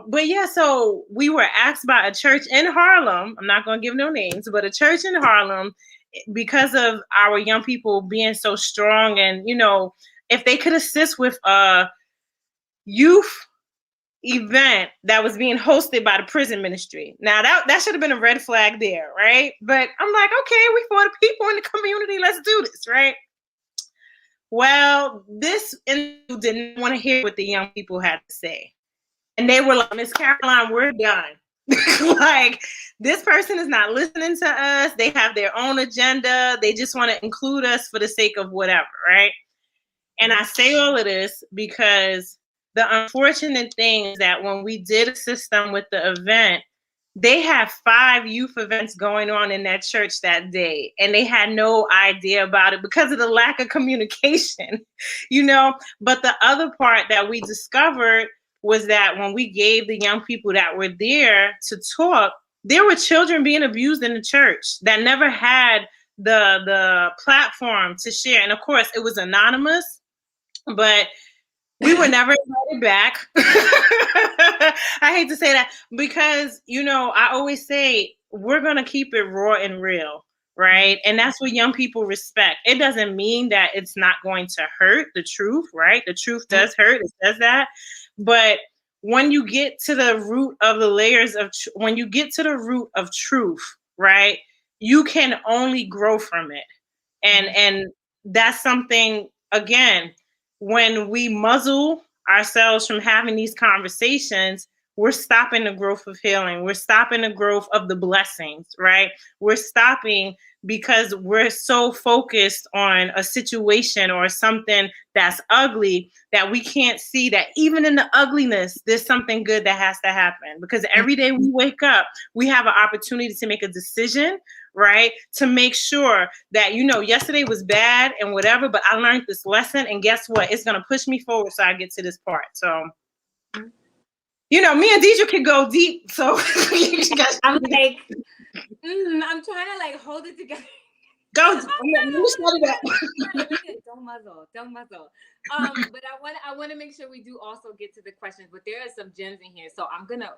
But yeah, so we were asked by a church in Harlem. I'm not going to give no names, but a church in Harlem, because of our young people being so strong, and if they could assist with a youth event that was being hosted by the prison ministry. Now that should have been a red flag there, right? But I'm like, okay, we for the people in the community, let's do this, right? Well, this individual didn't want to hear what the young people had to say. And they were like, Miss Caroline, we're done. Like, this person is not listening to us. They have their own agenda. They just want to include us for the sake of whatever, right? And I say all of this because the unfortunate thing is that when we did assist them with the event, they had 5 youth events going on in that church that day, and they had no idea about it because of the lack of communication, But the other part that we discovered was that when we gave the young people that were there to talk, there were children being abused in the church that never had the platform to share. And of course, it was anonymous, but we were never invited back. I hate to say that because, I always say we're going to keep it raw and real, right? And that's what young people respect. It doesn't mean that it's not going to hurt the truth, right? The truth does hurt. It does that. But when you get to the root of the layers of, when you get to the root of truth, right, you can only grow from it. And that's something, again, when we muzzle ourselves from having these conversations, we're stopping the growth of healing. We're stopping the growth of the blessings, right? We're stopping because we're so focused on a situation or something that's ugly that we can't see that even in the ugliness, there's something good that has to happen. Because every day we wake up, we have an opportunity to make a decision, right? To make sure that, yesterday was bad and whatever, but I learned this lesson, and guess what? It's going to push me forward so I get to this part. So, me and Deidre can go deep. So I'm like, I'm trying to hold it together. Go. Don't muzzle. But I want to make sure we do also get to the questions. But there are some gems in here, so I'm gonna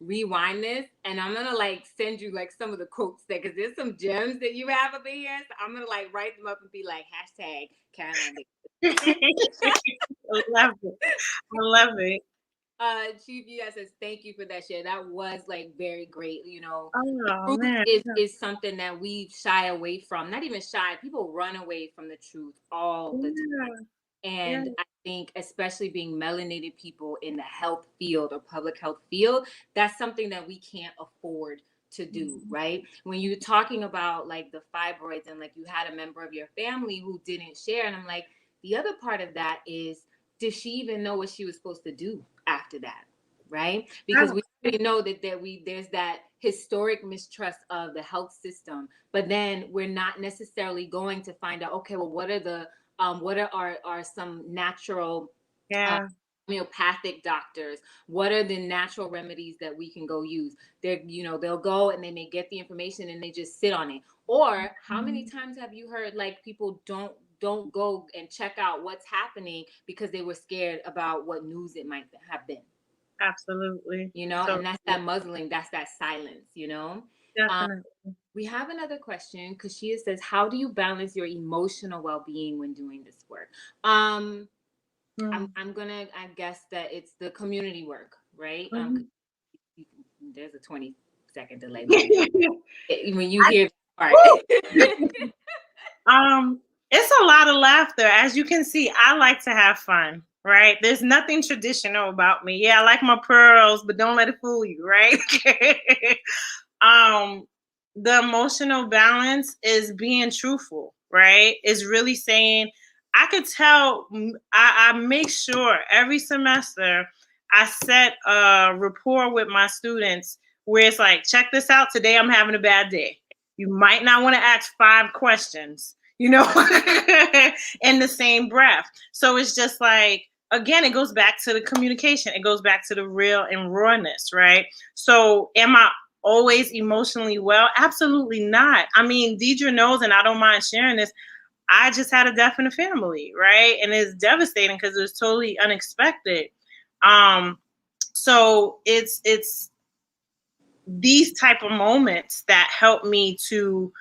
rewind this, and I'm gonna send you some of the quotes there because there's some gems that you have up in here. So I'm gonna write them up and be #Caroline. I love it. Chief US says thank you for that share. That was like very great. You know, Oh truth man. is something that we shy away from. Not even shy. People run away from the truth all the time. Yeah. Yeah. And I think, especially being melanated people in the health field or public health field, that's something that we can't afford to do, Mhm. right? When you're talking about like the fibroids and like you had a member of your family who didn't share, and I'm like, the other part of that is, did she even know what she was supposed to do after that? Right? Because we already know that there's that historic mistrust of the health system, but then we're not necessarily going to find out, okay, well, what are some natural uh, Yeah. homeopathic doctors? What are the natural remedies that we can go use? They'll go and they may get the information and they just sit on it. Or how many Mhm. times have you heard like people don't go and check out what's happening because they were scared about what news it might have been? Absolutely. So And that's that muzzling, that's that silence. Um, definitely. we have another question because she says, "How do you balance your emotional well-being when doing this work?" Um, Mm. I'm gonna I guess that it's the community work, right? 'Cause Mhm. there's a 20-second delay when you I, hear that woo! part. It's a lot of laughter. As you can see, I like to have fun, right? There's nothing traditional about me. Yeah, I like my pearls, but don't let it fool you, right? um, the emotional balance is being truthful, right? Is really saying, I could tell, I make sure every semester I set a rapport with my students where it's like, check this out, today I'm having a bad day. You might not want to ask 5 questions, in the same breath. So it's just like, again, it goes back to the communication. It goes back to the real and rawness, right? So am I always emotionally well? Absolutely not. I mean, Deidre knows, and I don't mind sharing this. I just had a death in the family, right? And it's devastating because it was totally unexpected. Um, so it's these type of moments that help me to,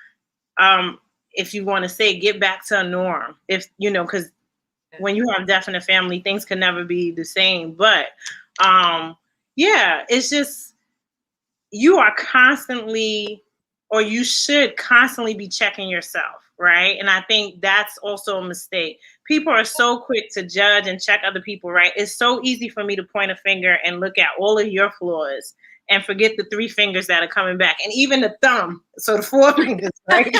um, if you want to say, get back to a norm. If because when you have death in the family, things can never be the same. But yeah, it's just, you are constantly, or you should constantly be checking yourself, right? And I think that's also a mistake. People are so quick to judge and check other people, right? It's so easy for me to point a finger and look at all of your flaws and forget the 3 fingers that are coming back, and even the thumb, so the 4 fingers, right?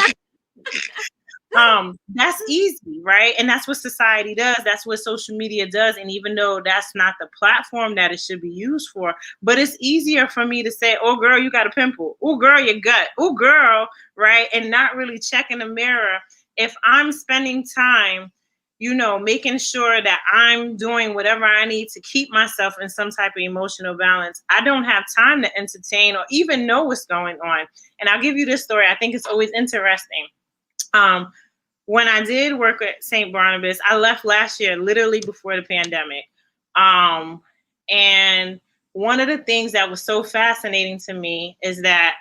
That's easy, right? And that's what society does, that's what social media does. And even though that's not the platform that it should be used for, but it's easier for me to say, oh girl, you got a pimple, oh girl, your gut, oh girl, right? And not really checking the mirror. If I'm spending time making sure that I'm doing whatever I need to keep myself in some type of emotional balance, I don't have time to entertain or even know what's going on. And I'll give you this story. I think it's always interesting. um, when I did work at St. Barnabas, I left last year, literally before the pandemic. Um, and one of the things that was so fascinating to me is that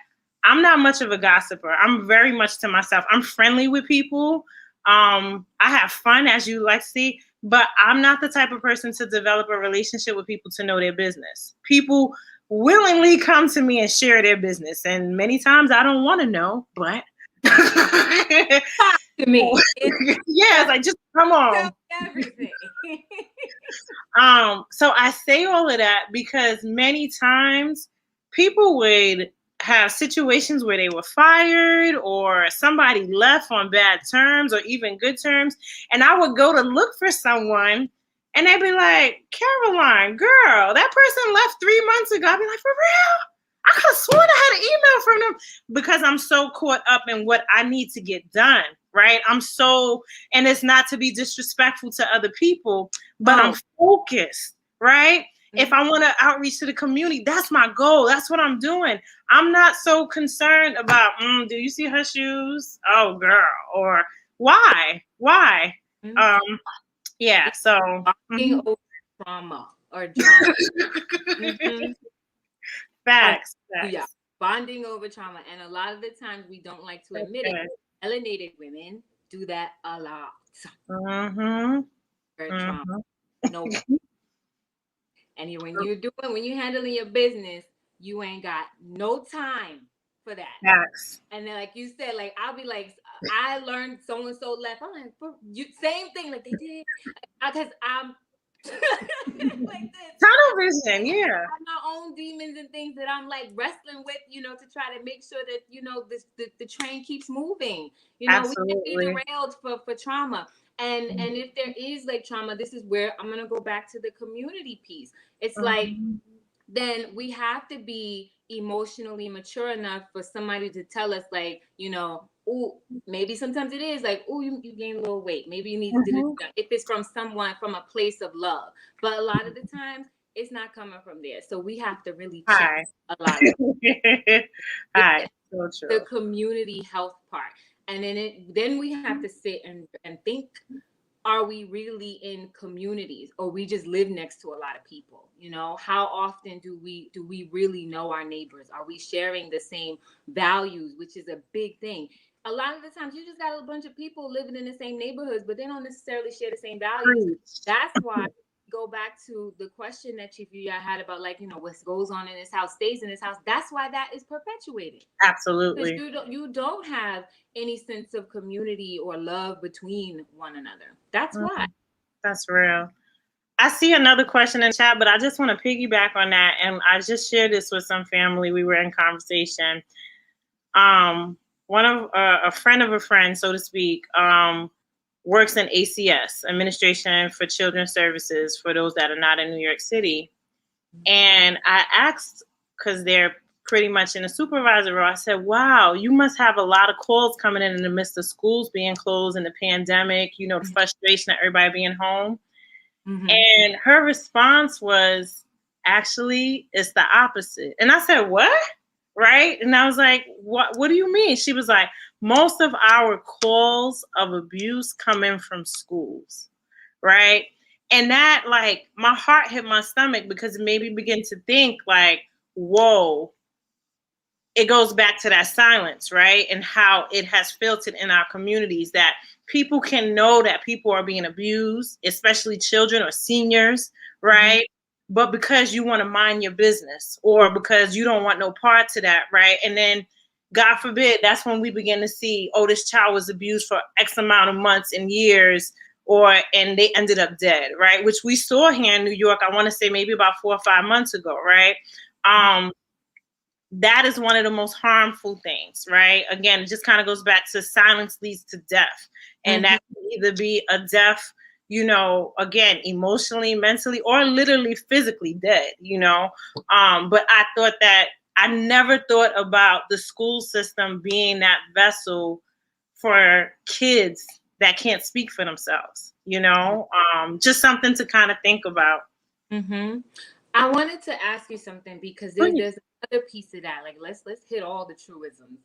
I'm not much of a gossiper. I'm very much to myself. I'm friendly with people. I have fun, as you like to see, but I'm not the type of person to develop a relationship with people to know their business. People willingly come to me and share their business, and many times I don't want to know, but Talk to me. yes, Tell, I just come tell on. me everything. So I say all of that because many times people would have situations where they were fired or somebody left on bad terms or even good terms. And I would go to look for someone and they'd be like, Caroline, girl, that person left 3 months ago. I'd be like, for real? I could have sworn I had an email from them, because I'm so caught up in what I need to get done, right? And it's not to be disrespectful to other people, but I'm Oh. focused, right? If Mhm. I want to outreach to the community, that's my goal. That's what I'm doing. I'm not so concerned about, do you see her shoes? Oh, girl. Or why? Why? Mhm. Um, yeah, It's so. bonding Mhm. over trauma or drama. Hmm. Facts, Yeah, facts. bonding over trauma, and a lot of the times we don't like to admit it. Okay. Melanated women do that a lot. Mm-hmm. For trauma, Mm-hmm. no, And when you're handling your business, you ain't got no time for that. Facts. And then, like you said, like I'll be like, I learned so and so left. I'm like, you same thing, like they did, because I'm like this. Tunnel vision, I yeah. have my own demons and things that I'm like wrestling with, to try to make sure that the train keeps moving. We can't be Absolutely. derailed for trauma. And if there is like trauma, this is where I'm gonna go back to the community piece. It's like, Mhm. then we have to be emotionally mature enough for somebody to tell us, like, oh, maybe sometimes it is like, oh, you gained a little weight. Maybe you need to do Mhm. this. If it's from someone from a place of love. But a lot of the times, it's not coming from there. So we have to really check Hi. a lot of Hi. So the true. community health part. And then we have to sit and think, are we really in communities, or we just live next to a lot of people? How often do we really know our neighbors? Are we sharing the same values, which is a big thing? A lot of the times you just got a bunch of people living in the same neighborhoods, but they don't necessarily share the same values. Preach. That's why, go back to the question that you had about, like, what goes on in this house stays in this house. That's why that is perpetuated, because Absolutely. you don't have any sense of community or love between one another. That's why. Mhm. That's real. I see another question in chat, but I just want to piggyback on that. And I just shared this with some family. We were in conversation. Um, one of a friend of a friend, so to speak, works in ACS, Administration for Children's Services, for those that are not in New York City. And I asked, because they're pretty much in a supervisor role, I said, wow, you must have a lot of calls coming in the midst of schools being closed and the pandemic, the frustration of everybody being home. Mm-hmm. And her response was, actually, it's the opposite. And I said, what? Right? And I was like, what do you mean? She was like, most of our calls of abuse come in from schools. Right? And that, like, my heart hit my stomach, because it made me begin to think, like, whoa, it goes back to that silence, right? And how it has filtered in our communities, that people can know that people are being abused, especially children or seniors, Mm-hmm. right? But because you want to mind your business, or because you don't want no part to that, right? And then, God forbid, that's when we begin to see, oh, this child was abused for X amount of months and years, and they ended up dead, right? Which we saw here in New York, I want to say maybe about 4 or 5 months ago, right? That is one of the most harmful things, right? Again, it just kind of goes back to silence leads to death. And Mm-hmm. that can either be a death, again, emotionally, mentally, or literally physically dead, But I never thought about the school system being that vessel for kids that can't speak for themselves, Just something to kind of think about. Mm-hmm. I wanted to ask you something, because there's another piece of that. Like, let's hit all the truisms.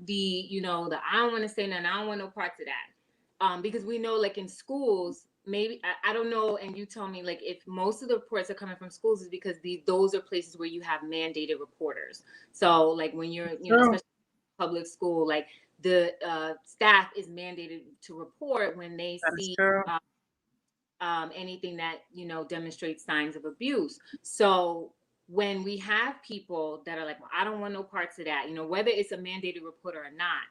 The I don't want to say nothing. I don't want no parts of that. Because we know, like, in schools, maybe I don't know, and you tell me, like, if most of the reports are coming from schools, is because those are places where you have mandated reporters. So, like, when you're, True. especially public school, like, the staff is mandated to report when they That is see true. anything that demonstrates signs of abuse. So when we have people that are like, well, I don't want no parts of that, whether it's a mandated reporter or not,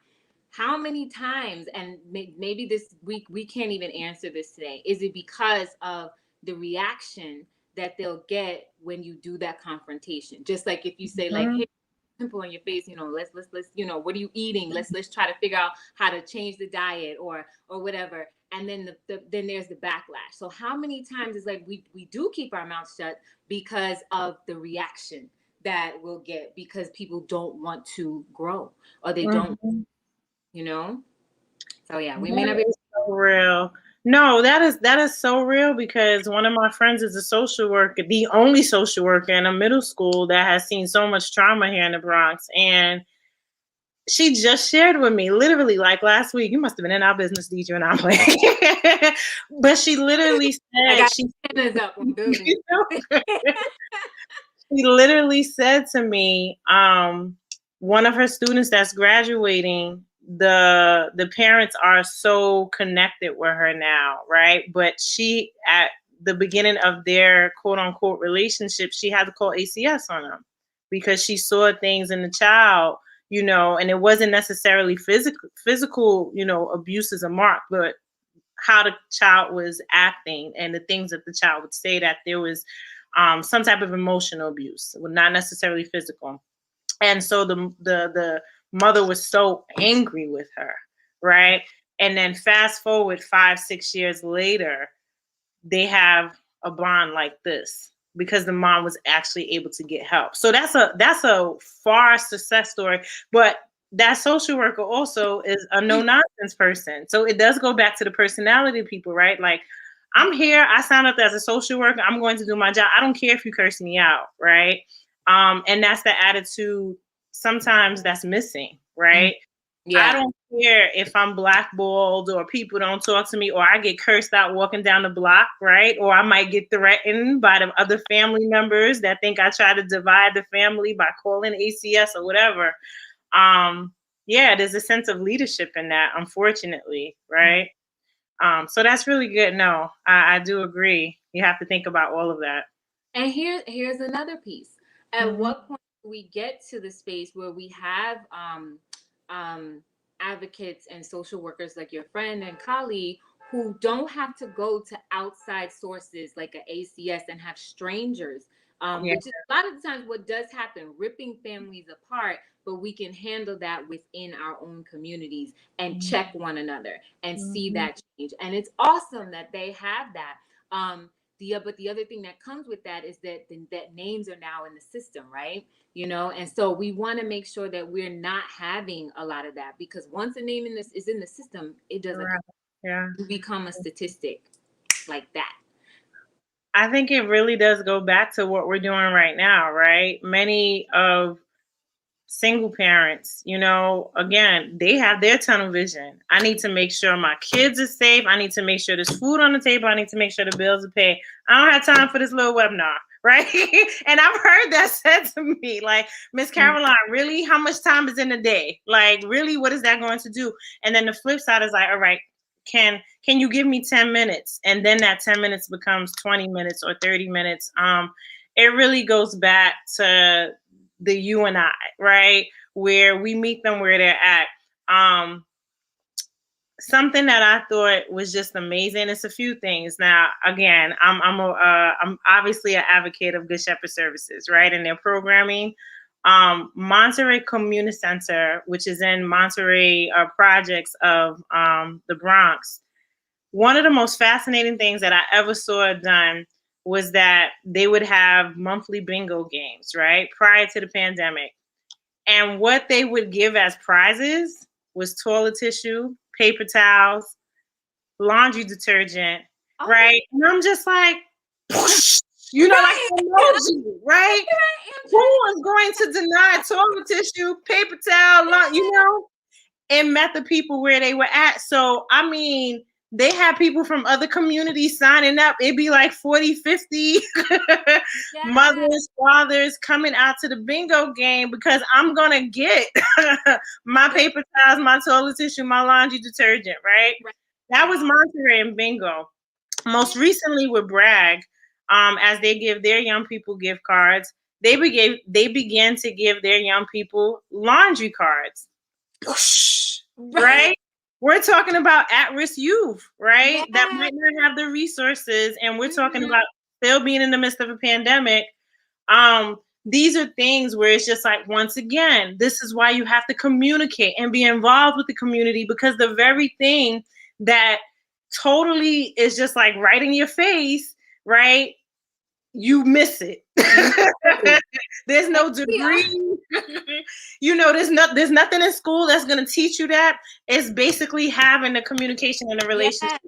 how many times, and maybe this we can't even answer this today, is it because of the reaction that they'll get when you do that confrontation? Just like if you say, like, Mhm. hey, pimple on your face, let's what are you eating, let's try to figure out how to change the diet, or whatever. And then then there's the backlash. So how many times is like we do keep our mouths shut because of the reaction that we'll get, because people don't want to grow, or they don't, Mhm. you know so yeah, we may not That be. is so real. No, that is so real, because one of my friends is a social worker, the only social worker in a middle school that has seen so much trauma here in the Bronx. And she just shared with me, literally, like last week. You must have been in our business, Deidre, and I'm like, but she literally I said, got antennas up on buildings. you know, she literally said to me, one of her students that's graduating, the parents are so connected with her now, right? But she at the beginning of their quote unquote relationship, she had to call ACS on them because she saw things in the child, and it wasn't necessarily physical, abuse is a mark, but how the child was acting and the things that the child would say, that there was some type of emotional abuse, not necessarily physical. And so the mother was so angry with her, right? And then fast forward 5-6 years later, they have a bond like this because the mom was actually able to get help. So that's a far success story. But that social worker also is a no nonsense person. So it does go back to the personality of people, right? Like, I'm here, I signed up as a social worker, I'm going to do my job. I don't care if you curse me out, right? And that's the attitude sometimes that's missing, right? I Yeah. don't care if I'm blackballed or people don't talk to me or I get cursed out walking down the block, right? Or I might get threatened by the other family members that think I try to divide the family by calling ACS or whatever. Yeah, there's a sense of leadership in that, unfortunately, right? So that's really good. No, I do agree. You have to think about all of that. And here's another piece. At Mhm. what point do we get to the space where we have um, advocates and social workers like your friend and colleague who don't have to go to outside sources like an ACS and have strangers, Yeah, which is a lot of the times what does happen, ripping families apart, but we can handle that within our own communities and Mhm. check one another and see Mhm. that change. And it's awesome that they have that. But the other thing that comes with that is that names are now in the system, right? And so we want to make sure that we're not having a lot of that, because once a name in this is in the system, it doesn't Right. Yeah. become a statistic like that. I think it really does go back to what we're doing right now, right? Many of single parents, again, they have their tunnel vision. I need to make sure my kids are safe. I need to make sure there's food on the table. I need to make sure the bills are paid. I don't have time for this little webinar, right? And I've heard that said to me, like, Miss Caroline, really? How much time is in a day? Like, really, what is that going to do? And then the flip side is like, all right, can you give me 10 minutes? And then that 10 minutes becomes 20 minutes or 30 minutes. It really goes back to the you and I, right? Where we meet them where they're at. Um, Something that I thought was just amazing. It's a few things. Now, again, I'm obviously an advocate of Good Shepherd Services, right? And their programming. Monterey Community Center, which is in Monterey projects of the Bronx. One of the most fascinating things that I ever saw done was that they would have monthly bingo games, right? Prior to the pandemic. And what they would give as prizes was toilet tissue, paper towels, laundry detergent, Okay. right? And I'm just like, like Right. an emoji, right? Who is going to deny toilet tissue, paper towel, and met the people where they were at? So, I mean, they had people from other communities signing up. It'd be like 40, 50 Yeah. mothers, fathers coming out to the bingo game because I'm going to get my paper towels, my toilet tissue, my laundry detergent, right? Right. That was Wow. Monterey and bingo. Most recently with Bragg, as they give their young people gift cards, they began to give their young people laundry cards. Right. Right? We're talking about at-risk youth, right? That Yeah. might not have the resources, and we're talking Mhm. about still being in the midst of a pandemic. These are things where it's just like, once again, this is why you have to communicate and be involved with the community, because the very thing that totally is just like right in your face, right? You miss it. You do. There's And no we are. degree. There's nothing in school that's going to teach you that. It's basically having the communication and the relationship.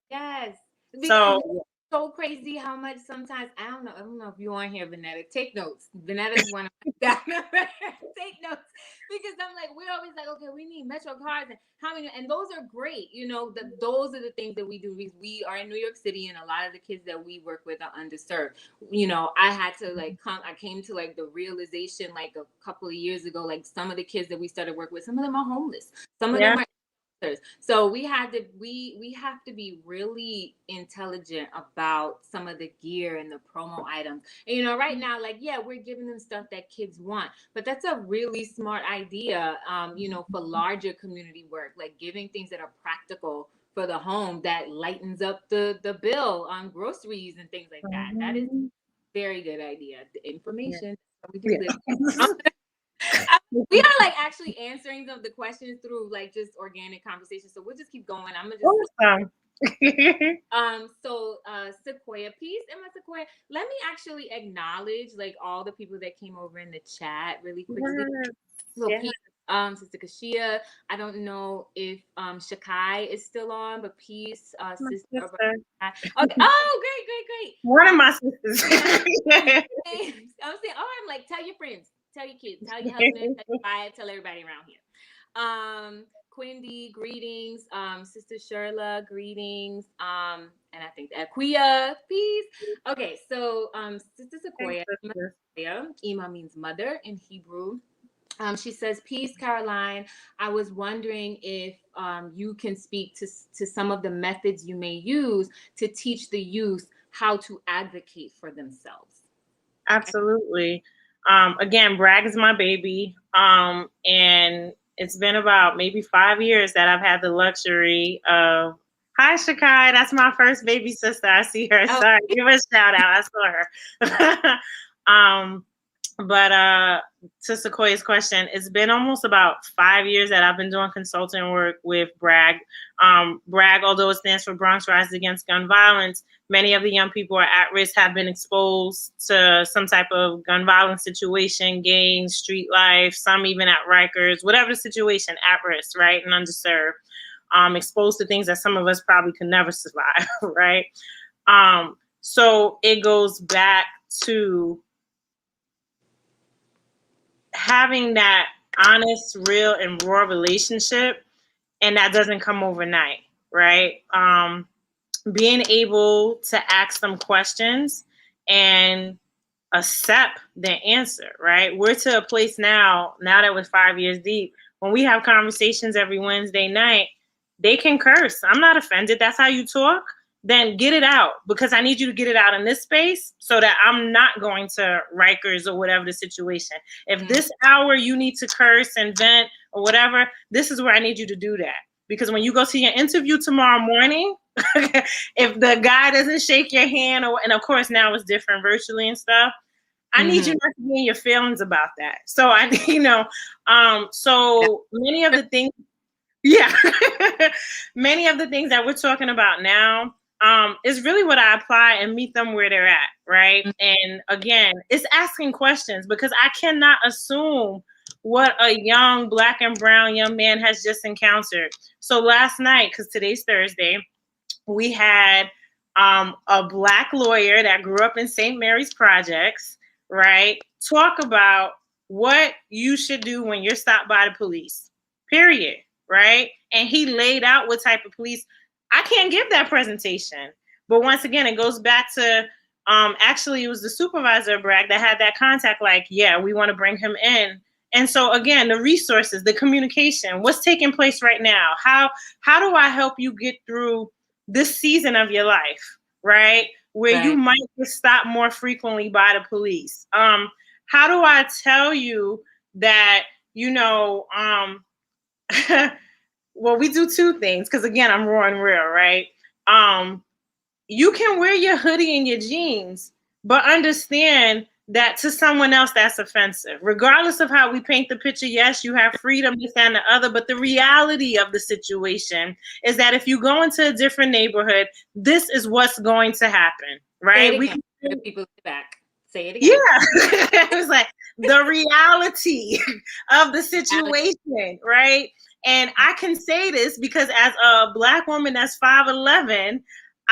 Yes. Yes. So And it's so crazy how much sometimes I don't know if you're on here, Vanetta. Take notes. Vanetta's one of my take notes, because I'm like, we're always like, okay, we need Metro cards and how many, and those are great. Those are the things that we do. We are in New York City, and a lot of the kids that we work with are underserved. I had to I came to like the realization like a couple of years ago, like some of the kids that we started work with, some of them are homeless. Some of yeah, them are So we have to be really intelligent about some of the gear and the promo items. And, right now, like, yeah, we're giving them stuff that kids want, but that's a really smart idea. For larger community work, like giving things that are practical for the home that lightens up the bill on groceries and things like that. That is Mhm. very good idea. The Yeah. information we do live. Yeah. We are like actually answering the questions through like just organic conversation. So we'll just keep going. I'm gonna just Awesome. Sequoia piece. Emma Sequoia, let me actually acknowledge like all the people that came over in the chat really quickly. Yes. So Yes. peace, Sister Kashia. I don't know if Shakai is still on, but peace, My sister. sister. Okay. Oh, great, great, great. One of my sisters. I'm saying, I'm like, tell your friends, tell your kids, tell your husband, tell your wife, tell everybody around here. Quindy, greetings. Sister Sherla, greetings. And I think Aquia, peace. Okay, so Sister Sequoia, Ima means mother in Hebrew. She says, "Peace, Caroline. I was wondering if you can speak to some of the methods you may use to teach the youth how to advocate for themselves." Absolutely. Again, Bragg is my baby. And it's been about maybe 5 years that I've had the luxury of. Hi, Shakai. That's my first baby sister. I see her. Oh, Sorry, give her a shout out. I saw her. um, but to Sequoia's question, it's been almost about 5 years that I've been doing consulting work with Bragg. Bragg, although it stands for Bronx Rise Against Gun Violence, many of the young people are at risk, have been exposed to some type of gun violence situation, gangs, street life, some even at Rikers, whatever the situation, at risk, right, and underserved, exposed to things that some of us probably could never survive, right? So it goes back to having that honest, real, and raw relationship, and that doesn't come overnight, right? Being able to ask them questions and accept the answer, right? We're to a place now that we're 5 years deep, when we have conversations every Wednesday night, they can curse. I'm not offended. That's how you talk. Then get it out, because I need you to get it out in this space so that I'm not going to Rikers or whatever the situation. If this hour you need to curse and vent or whatever, this is where I need you to do that. Because when you go to your interview tomorrow morning, if the guy doesn't shake your hand, and of course now it's different virtually and stuff, I need you not to be in your feelings about that. So so many of the things, yeah, many of the things that we're talking about now is really what I apply and meet them where they're at, right? And again, it's asking questions, because I cannot assume what a young Black and brown young man has just encountered. So last night, because today's Thursday, we had a Black lawyer that grew up in St. Mary's Projects, right, talk about what you should do when you're stopped by the police, period, right? And he laid out what type of police. I can't give that presentation. But once again, it goes back to actually it was the supervisor of Bragg that had that contact, like, yeah, we want to bring him in. And so again, the resources, the communication, what's taking place right now? How do I help you get through this season of your life, right? Where you might get stopped more frequently by the police. How do I tell you that, well, we do two things, because again, I'm raw and real, right? You can wear your hoodie and your jeans, but understand that to someone else that's offensive. Regardless of how we paint the picture, yes, you have freedom, this and the other, but the reality of the situation is that if you go into a different neighborhood, this is what's going to happen, right? Say it again. The people back. Say it again. Yeah. It was like the reality of the situation, right? And I can say this because as a Black woman that's 5'11",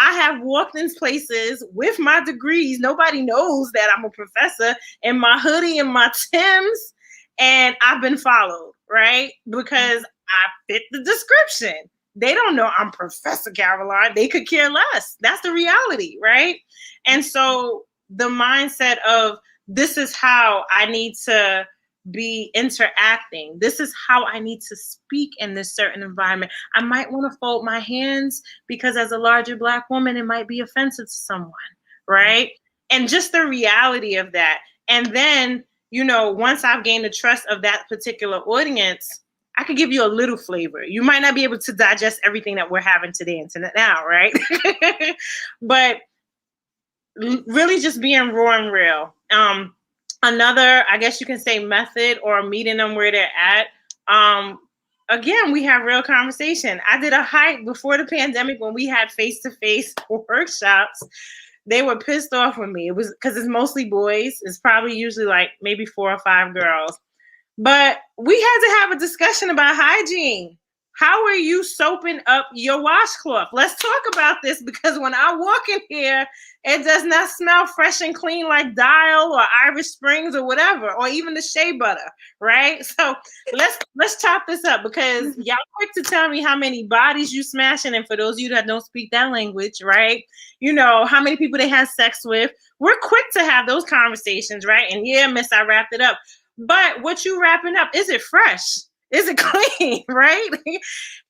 I have walked in places with my degrees. Nobody knows that I'm a professor, in my hoodie and my Timbs, and I've been followed, right? Because I fit the description. They don't know I'm Professor Caroline. They could care less. That's the reality, right? And so the mindset of, this is how I need to be interacting. This is how I need to speak in this certain environment. I might want to fold my hands because as a larger Black woman, it might be offensive to someone, right? And just the reality of that. And then, once I've gained the trust of that particular audience, I could give you a little flavor. You might not be able to digest everything that we're having today and now, right? But really just being raw and real. Another, I guess you can say, method or meeting them where they're at. Again, we have real conversation. I did a hike before the pandemic when we had face-to-face workshops. They were pissed off with me. It was because it's mostly boys. It's probably usually like maybe 4 or 5 girls. But we had to have a discussion about hygiene. How are you soaping up your washcloth? Let's talk about this, because when I walk in here, it does not smell fresh and clean like Dial or Irish Springs or whatever, or even the shea butter, right? So let's chop this up, because y'all quick to tell me how many bodies you smashing, and for those of you that don't speak that language, right? How many people they had sex with. We're quick to have those conversations, right? And yeah, miss, I wrapped it up. But what you wrapping up, is it fresh? Is it clean, right?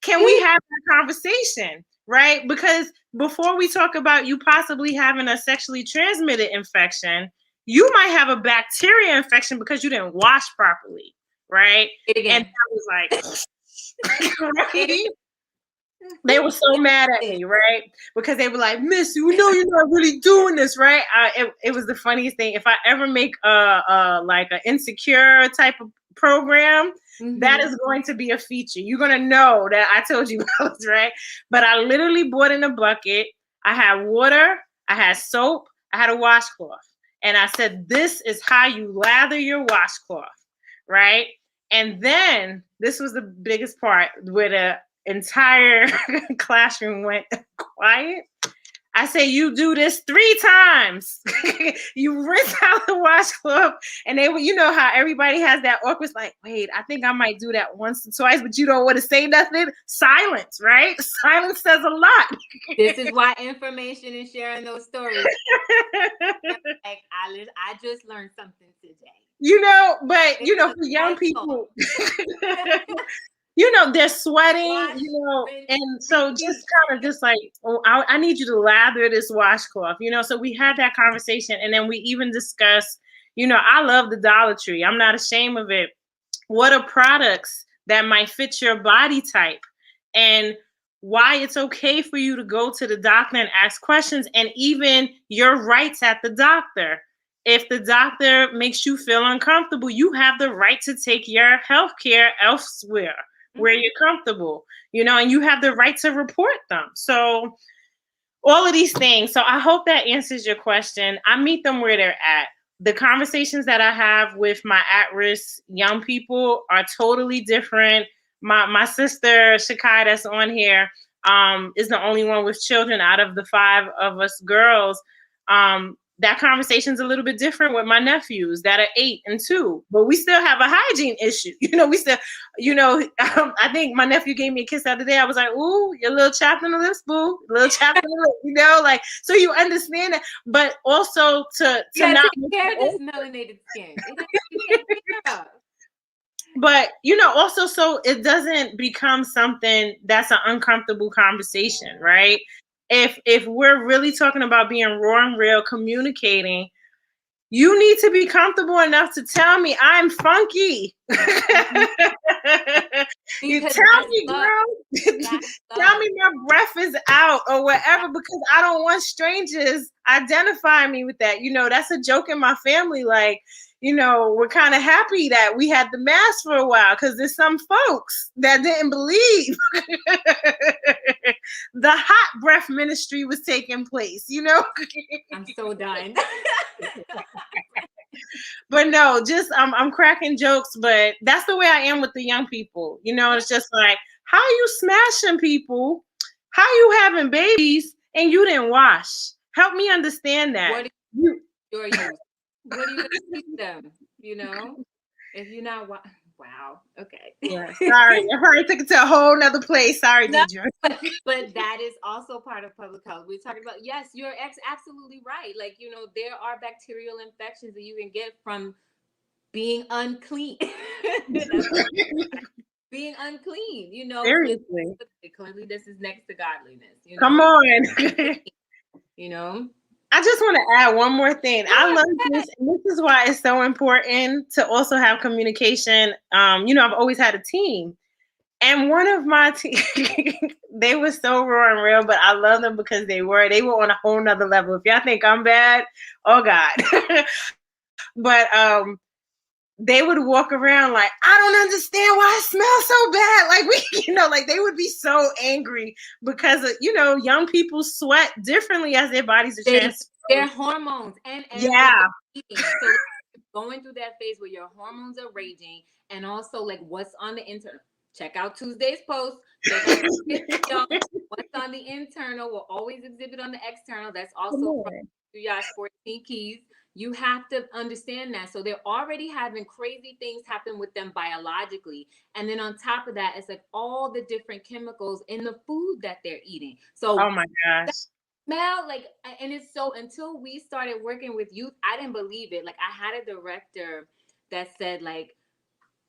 Can we have that conversation, right? Because before we talk about you possibly having a sexually transmitted infection, you might have a bacteria infection because you didn't wash properly, right? And I was like, right? They were so mad at me, right? Because they were like, Miss, you're not really doing this, right? It was the funniest thing. If I ever make like an insecure type of program, that is going to be a feature. You're going to know that I told you about, right? But I literally bought in a bucket. I had water, I had soap, I had a washcloth. And I said, this is how you lather your washcloth, right? And then this was the biggest part, where the entire classroom went quiet. I say, you do this 3 times. You rinse out the washcloth, and they were, how everybody has that awkward, like, wait, I think I might do that once or twice, but you don't want to say nothing. Silence, right? Silence says a lot. This is why information and sharing those stories. Like, I just learned something today. But for young people, they're sweating, and so just kind of just like, oh, I need you to lather this washcloth, so we had that conversation. And then we even discussed, I love the Dollar Tree. I'm not ashamed of it. What are products that might fit your body type, and why it's okay for you to go to the doctor and ask questions, and even your rights at the doctor. If the doctor makes you feel uncomfortable, you have the right to take your health care elsewhere where you're comfortable, and you have the right to report them. So all of these things. So I hope that answers your question. I meet them where they're at. The conversations that I have with my at-risk young people are totally different. My sister, Shakai, that's on here, is the only one with children out of the 5 of us girls. That conversation's a little bit different with my nephews that are 8 and 2, but we still have a hygiene issue. We still, I think my nephew gave me a kiss the other day. I was like, ooh, your little chapped in the lips, boo, little chapped in the lips, like, so you understand that, but also to not take care of this melanated skin. But also, so it doesn't become something that's an uncomfortable conversation, right? If we're really talking about being raw and real, communicating, you need to be comfortable enough to tell me I'm funky. You tell me, girl. Tell me my breath is out or whatever, because I don't want strangers identifying me with that. That's a joke in my family. Like, we're kind of happy that we had the mask for a while, because there's some folks that didn't believe the hot breath ministry was taking place, I'm so done. But no, just I'm cracking jokes, but that's the way I am with the young people. It's just like, how you smashing people? How you having babies and you didn't wash? Help me understand that. What do you going to teach them? If you're not, wow, okay. Yeah, sorry, I probably took it to a whole nother place. Sorry, Deidre. But that is also part of public health. We're talking about, yes, you're absolutely right. Like, there are bacterial infections that you can get from being unclean. That's being unclean, Seriously. cleanliness is next to godliness, Come on. you know. I just want to add one more thing. Go I love ahead. this, and this is why it's so important to also have communication. I've always had a team, and one of my team, they were so raw and real, but I love them because they were on a whole nother level. If y'all think I'm bad, oh God. But they would walk around like, I don't understand why it smells so bad. Like like they would be so angry because young people sweat differently as their bodies are They their transformed. hormones and what Yeah. they're eating. So going through that phase where your hormones are raging, and also like what's on the internal. Check out Tuesday's post. Check out y'all. What's on the internal will always exhibit on the external. That's Come also from on. Yash 14 Keys. You have to understand that. So they're already having crazy things happen with them biologically. And then on top of that, it's like all the different chemicals in the food that they're eating. Oh So my gosh. smell like, and it's so, until we started working with youth, I didn't believe it. Like I had a director that said like,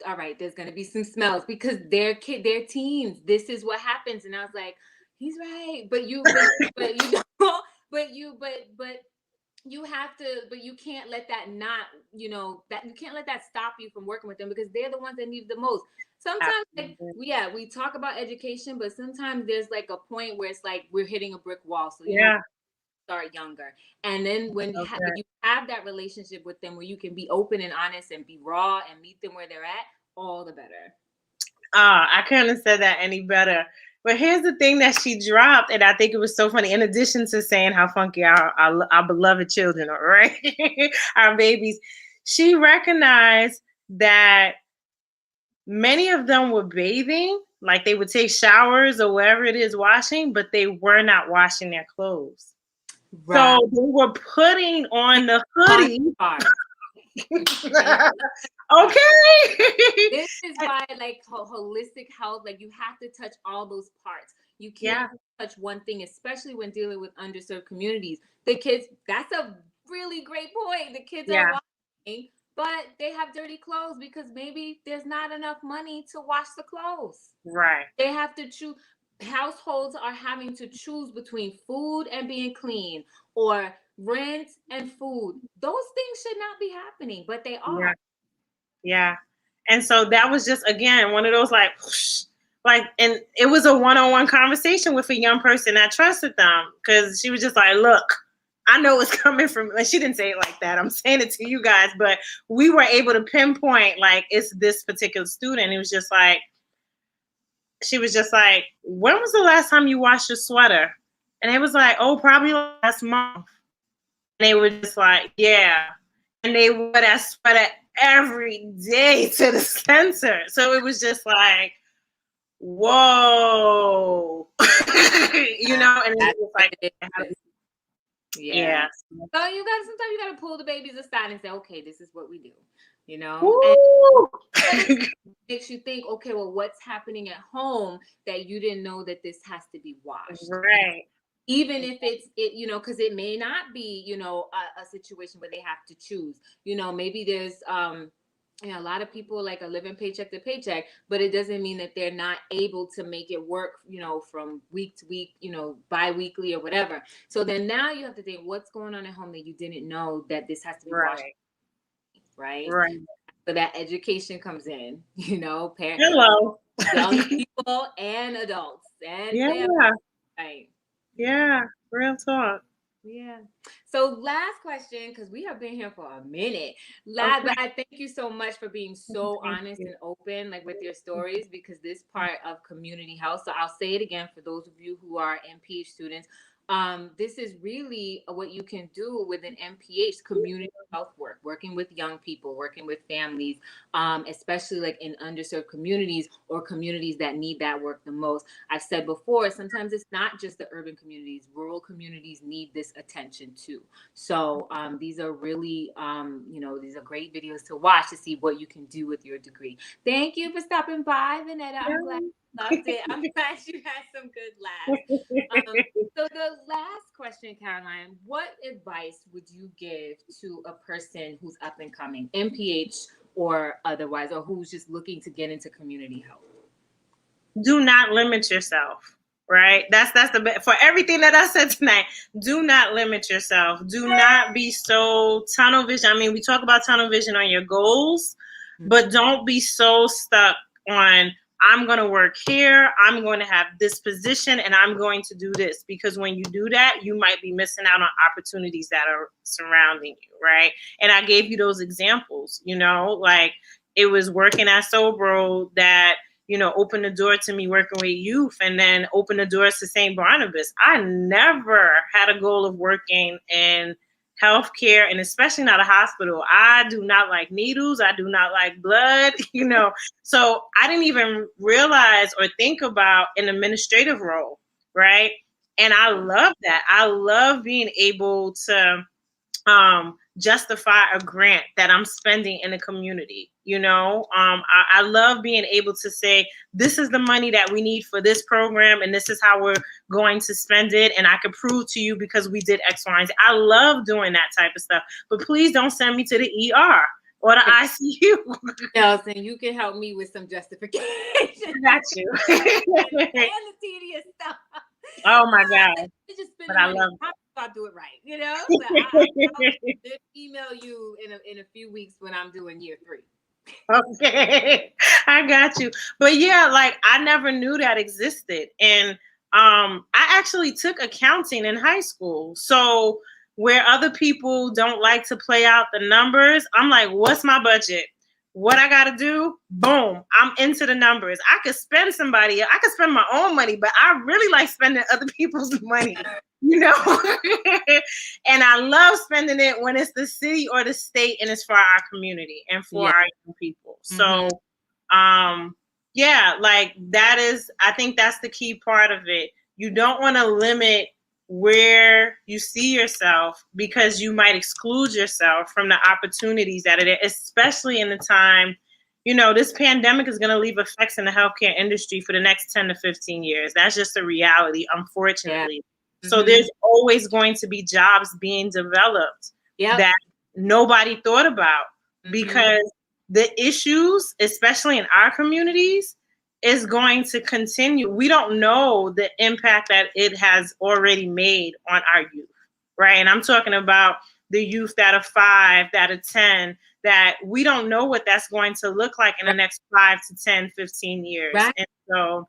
all right, there's gonna be some smells because they're teens, this is what happens. And I was like, he's right. But you don't but you have to, but you can't let that not, that you can't let that stop you from working with them because they're the ones that need the most. Sometimes like Absolutely. yeah, we talk about education, but sometimes there's like a point where it's like we're hitting a brick wall. So Yeah. start younger, and then when Okay. you have that relationship with them where you can be open and honest and be raw and meet them where they're at, all the better. I couldn't have said that any better. But here's the thing that she dropped, and I think it was so funny. In addition to saying how funky our beloved children are, right? Our babies, she recognized that many of them were bathing, like they would take showers or wherever it is washing, but they were not washing their clothes. Right. So they were putting on the Hard hoodie. part. Okay. This is why, like, holistic health, like, you have to touch all those parts. You can't Yeah. touch one thing, especially when dealing with underserved communities. The kids, that's a really great point. The kids are Yeah. washing, but they have dirty clothes because maybe there's not enough money to wash the clothes. Right. They have to choose. Households are having to choose between food and being clean, or rent and food. Those things should not be happening, but they Yeah. are. Yeah. And so that was just again one of those like whoosh, like, and it was a one-on-one conversation with a young person that trusted them because she was just like, look, I know it's coming from, like, she didn't say it like that. I'm saying it to you guys, but we were able to pinpoint like it's this particular student. It was just like, she was just like, when was the last time you washed your sweater? And it was like, oh, probably last month. And they were just like, yeah. And they wore that sweater every day to the center. So it was just like, whoa. And it That's was what like, it is. Yeah. yeah. So you got sometimes you got to pull the babies aside and say, okay, this is what we do, and Woo! makes you think, okay, well, what's happening at home that you didn't know that this has to be washed? Right. Even if because it may not be, a situation where they have to choose. Maybe there's a lot of people like are living paycheck to paycheck, but it doesn't mean that they're not able to make it work, from week to week, bi-weekly or whatever. So then now you have to think what's going on at home that you didn't know that this has to be washed, Right. right? Right. So that education comes in, parent, Hello. young people and adults and Yeah. families, right? Yeah. Real talk. Yeah. So last question, because we have been here for a minute. Okay. But I thank you so much for being so Thank honest you. and open, like with your stories, because this part of community health. So I'll say it again for those of you who are MPH students. This is really what you can do with an MPH community health work, working with young people, working with families, especially like in underserved communities or communities that need that work the most. I've said before, sometimes it's not just the urban communities, rural communities need this attention too. So these are really, these are great videos to watch to see what you can do with your degree. Thank you for stopping by, Vanetta. I'm glad you loved it. I'm glad you had some good laughs. So the last question, Caroline, what advice would you give to a person who's up and coming, MPH or otherwise, or who's just looking to get into community health? Do not limit yourself. Right? That's the for everything that I said tonight. Do not limit yourself. Do not be so tunnel vision. I mean, we talk about tunnel vision on your goals, but don't be so stuck on I'm going to work here, I'm going to have this position, and I'm going to do this. Because when you do that, you might be missing out on opportunities that are surrounding you, right? And I gave you those examples, like it was working at Sobro that, opened the door to me working with youth, and then opened the doors to St. Barnabas. I never had a goal of working in healthcare, and especially not a hospital. I do not like needles. I do not like blood, So I didn't even realize or think about an administrative role, right? And I love that. I love being able to justify a grant that I'm spending in the community. I love being able to say, this is the money that we need for this program, and this is how we're going to spend it. And I can prove to you because we did X, Y, and Z. I love doing that type of stuff. But please don't send me to the ER or the ICU. Nelson, you can help me with some justification. Got you. and the tedious stuff. Oh my God. But I love it. I'll do it right, I'll email you in a few weeks when I'm doing year 3. Okay, I got you. But yeah, like I never knew that existed. And I actually took accounting in high school. So where other people don't like to play out the numbers, I'm like, what's my budget? What I got to do? Boom. I'm into the numbers. I could spend my own money, but I really like spending other people's money, And I love spending it when it's the city or the state and it's for our community and for our young people. So, like I think that's the key part of it. You don't want to limit where you see yourself because you might exclude yourself from the opportunities that it is, especially in the time, this pandemic is going to leave effects in the healthcare industry for the next 10 to 15 years. That's just a reality, unfortunately. Yeah. So there's always going to be jobs being developed that nobody thought about because the issues, especially in our communities, is going to continue. We don't know the impact that it has already made on our youth, right? And I'm talking about the youth that are 5, that are 10, that we don't know what that's going to look like in the next 5 to 10, 15 years. Right. And so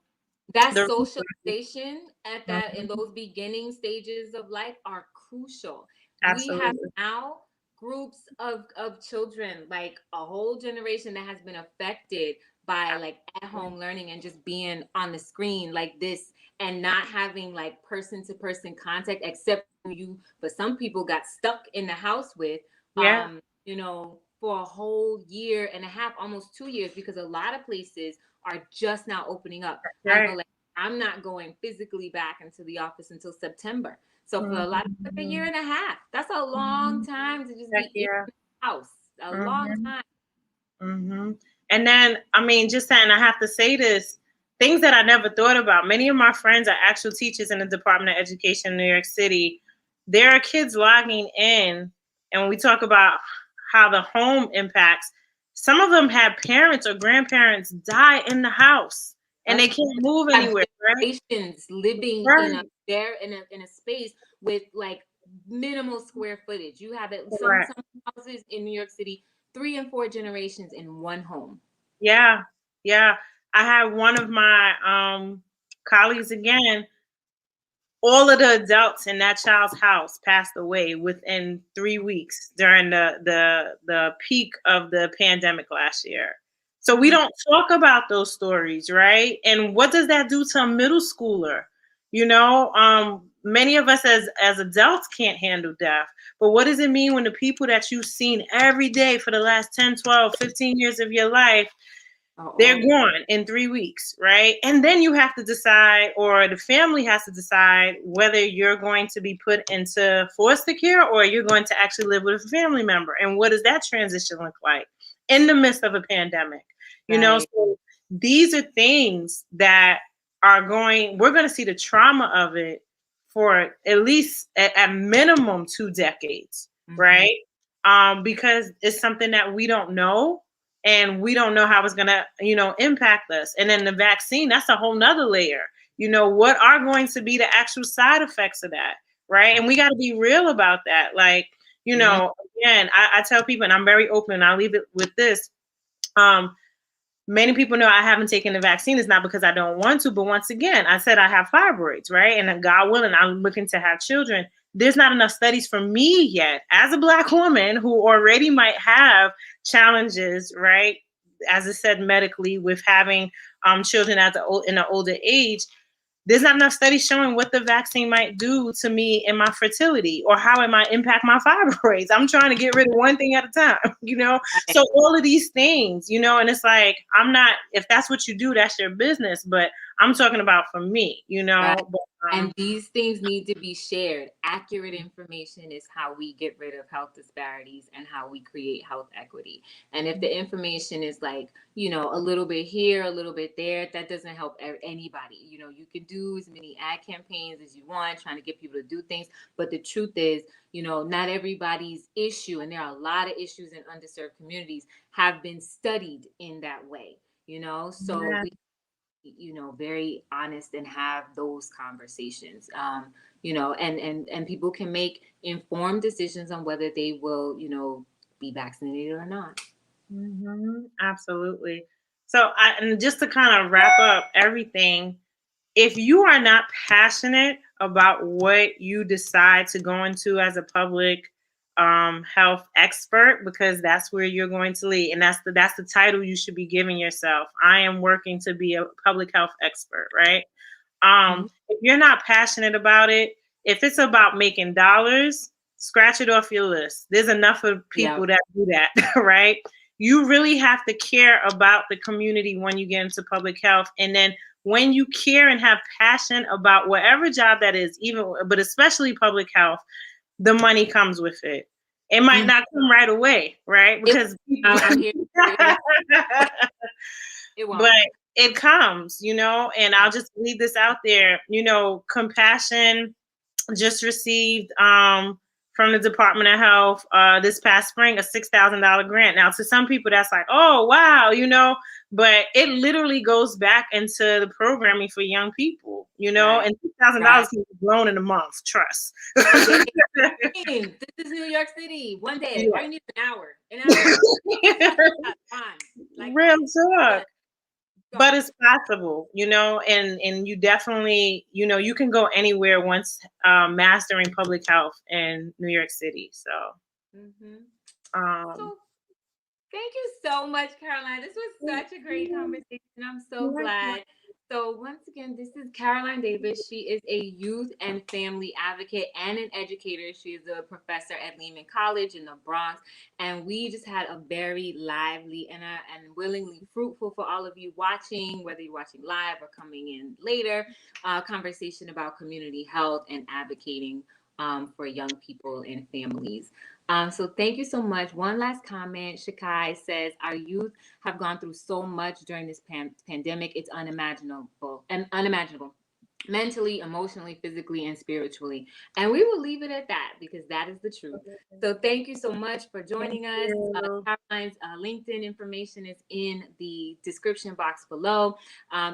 that socialization at that in those beginning stages of life are crucial. Absolutely. We have now groups of children, like a whole generation that has been affected by like at-home learning and just being on the screen like this and not having like person-to-person contact, except for some people got stuck in the house with, for a whole year and a half, almost 2 years, because a lot of places are just now opening up. Right. I know, like, I'm not going physically back into the office until September. So for a lot of a year and a half, that's a long time to just be in the house. A long time. And then, I mean, just saying, I have to say this, things that I never thought about. Many of my friends are actual teachers in the Department of Education in New York City. There are kids logging in, and when we talk about how the home impacts, some of them had parents or grandparents die in the house, and they can't move anywhere. Right? Living in a space with like minimal square footage. You have it. Some houses in New York City, 3 and 4 generations in one home. Yeah. I had one of my colleagues again. All of the adults in that child's house passed away within 3 weeks during the peak of the pandemic last year. So we don't talk about those stories, right? And what does that do to a middle schooler? Many of us as adults can't handle death. But what does it mean when the people that you've seen every day for the last 10, 12, 15 years of your life, they're gone in 3 weeks, right? And then you have to decide, or the family has to decide, whether you're going to be put into foster care or you're going to actually live with a family member. And what does that transition look like in the midst of a pandemic? So these are things that we're going to see the trauma of it for at least at minimum 2 decades, right? Because it's something that we don't know. and we don't know how it's going to, impact us. And then the vaccine, that's a whole nother layer. What are going to be the actual side effects of that, right? And we got to be real about that. Like, Mhm. again, I tell people, and I'm very open, and I'll leave it with this. Many people know I haven't taken the vaccine. It's not because I don't want to, but once again, I said I have fibroids, right? And God willing, I'm looking to have children. There's not enough studies for me yet, as a Black woman who already might have challenges, right? As I said, medically, with having children in an older age. There's not enough studies showing what the vaccine might do to me in my fertility or how it might impact my fibroids. I'm trying to get rid of one thing at a time, Right. So all of these things, and it's like, I'm not, if that's what you do, that's your business. But I'm talking about for me, Right. But, And these things need to be shared. Accurate information is how we get rid of health disparities and how we create health equity. And if the information is like, a little bit here, a little bit there, that doesn't help anybody. You can do as many ad campaigns as you want, trying to get people to do things. But the truth is, not everybody's issue, and there are a lot of issues in underserved communities, have been studied in that way. So yeah. we very honest and have those conversations. And people can make informed decisions on whether they will, be vaccinated or not. Absolutely. So, and just to kind of wrap up everything, if you are not passionate about what you decide to go into as a public health expert, because that's where you're going to lead, and that's the title you should be giving yourself. I am working to be a public health expert, right? Mhm. If you're not passionate about it, if it's about making dollars, scratch it off your list. There's enough of Yeah. people that do that, right? You really have to care about the community when you get into public health. And then when you care and have passion about whatever job that is, even but especially public health, the money comes with it. It might Mhm. not come right away, right? It, Because I'm here. It but won't. it comes, and I'll Um, just leave this out there, compassion just received from the Department of Health this past spring a $6,000 grant. Now, to some people, that's like, oh wow, but it literally goes back into the programming for young people, right. and $6,000 Right. can be blown in a month. Trust. One day. This is New York City. One day. All you need is an hour. An hour. Yeah. Fine. Like Real done. talk. But Go. it's possible, and you definitely, you can go anywhere once mastering public health in New York City. So, Hmm. um, So thank you so much, Caroline. This was such a great conversation. I'm so glad. So, once again, this is Caroline Davis. She is a youth and family advocate and an educator. She is a professor at Lehman College in the Bronx. And we just had a very lively and willingly fruitful for all of you watching, whether you're watching live or coming in later, conversation about community health and advocating for young people and families. So thank you so much. One last comment. Shakai says, our youth have gone through so much during this pandemic. It's unimaginable and unimaginable mentally, emotionally, physically, and spiritually. And we will leave it at that because that is the truth. So thank you so much for thank joining us. you. Caroline's LinkedIn information is in the description box below.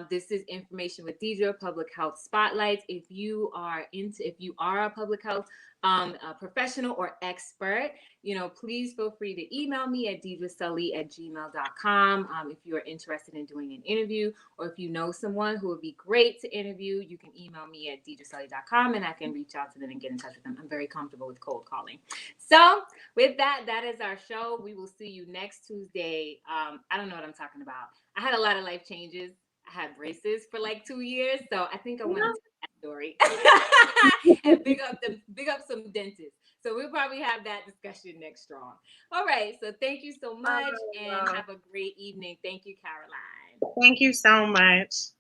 This is information with Deidre Public Health Spotlights. If you are a public health a professional or expert, please feel free to email me at deidresully@gmail.com. If you are interested in doing an interview, or if you know someone who would be great to interview, you can email me at deidresully.com and I can reach out to them and get in touch with them. I'm very comfortable with cold calling. So with that, that is our show. We will see you next Tuesday. I don't know what I'm talking about. I had a lot of life changes. I had braces for like 2 years, so I think I want to tell that story and big up some dentists. So we'll probably have that discussion next strong. All right. So thank you so much and Oh, have a great evening. Thank you, Caroline. thank you so much.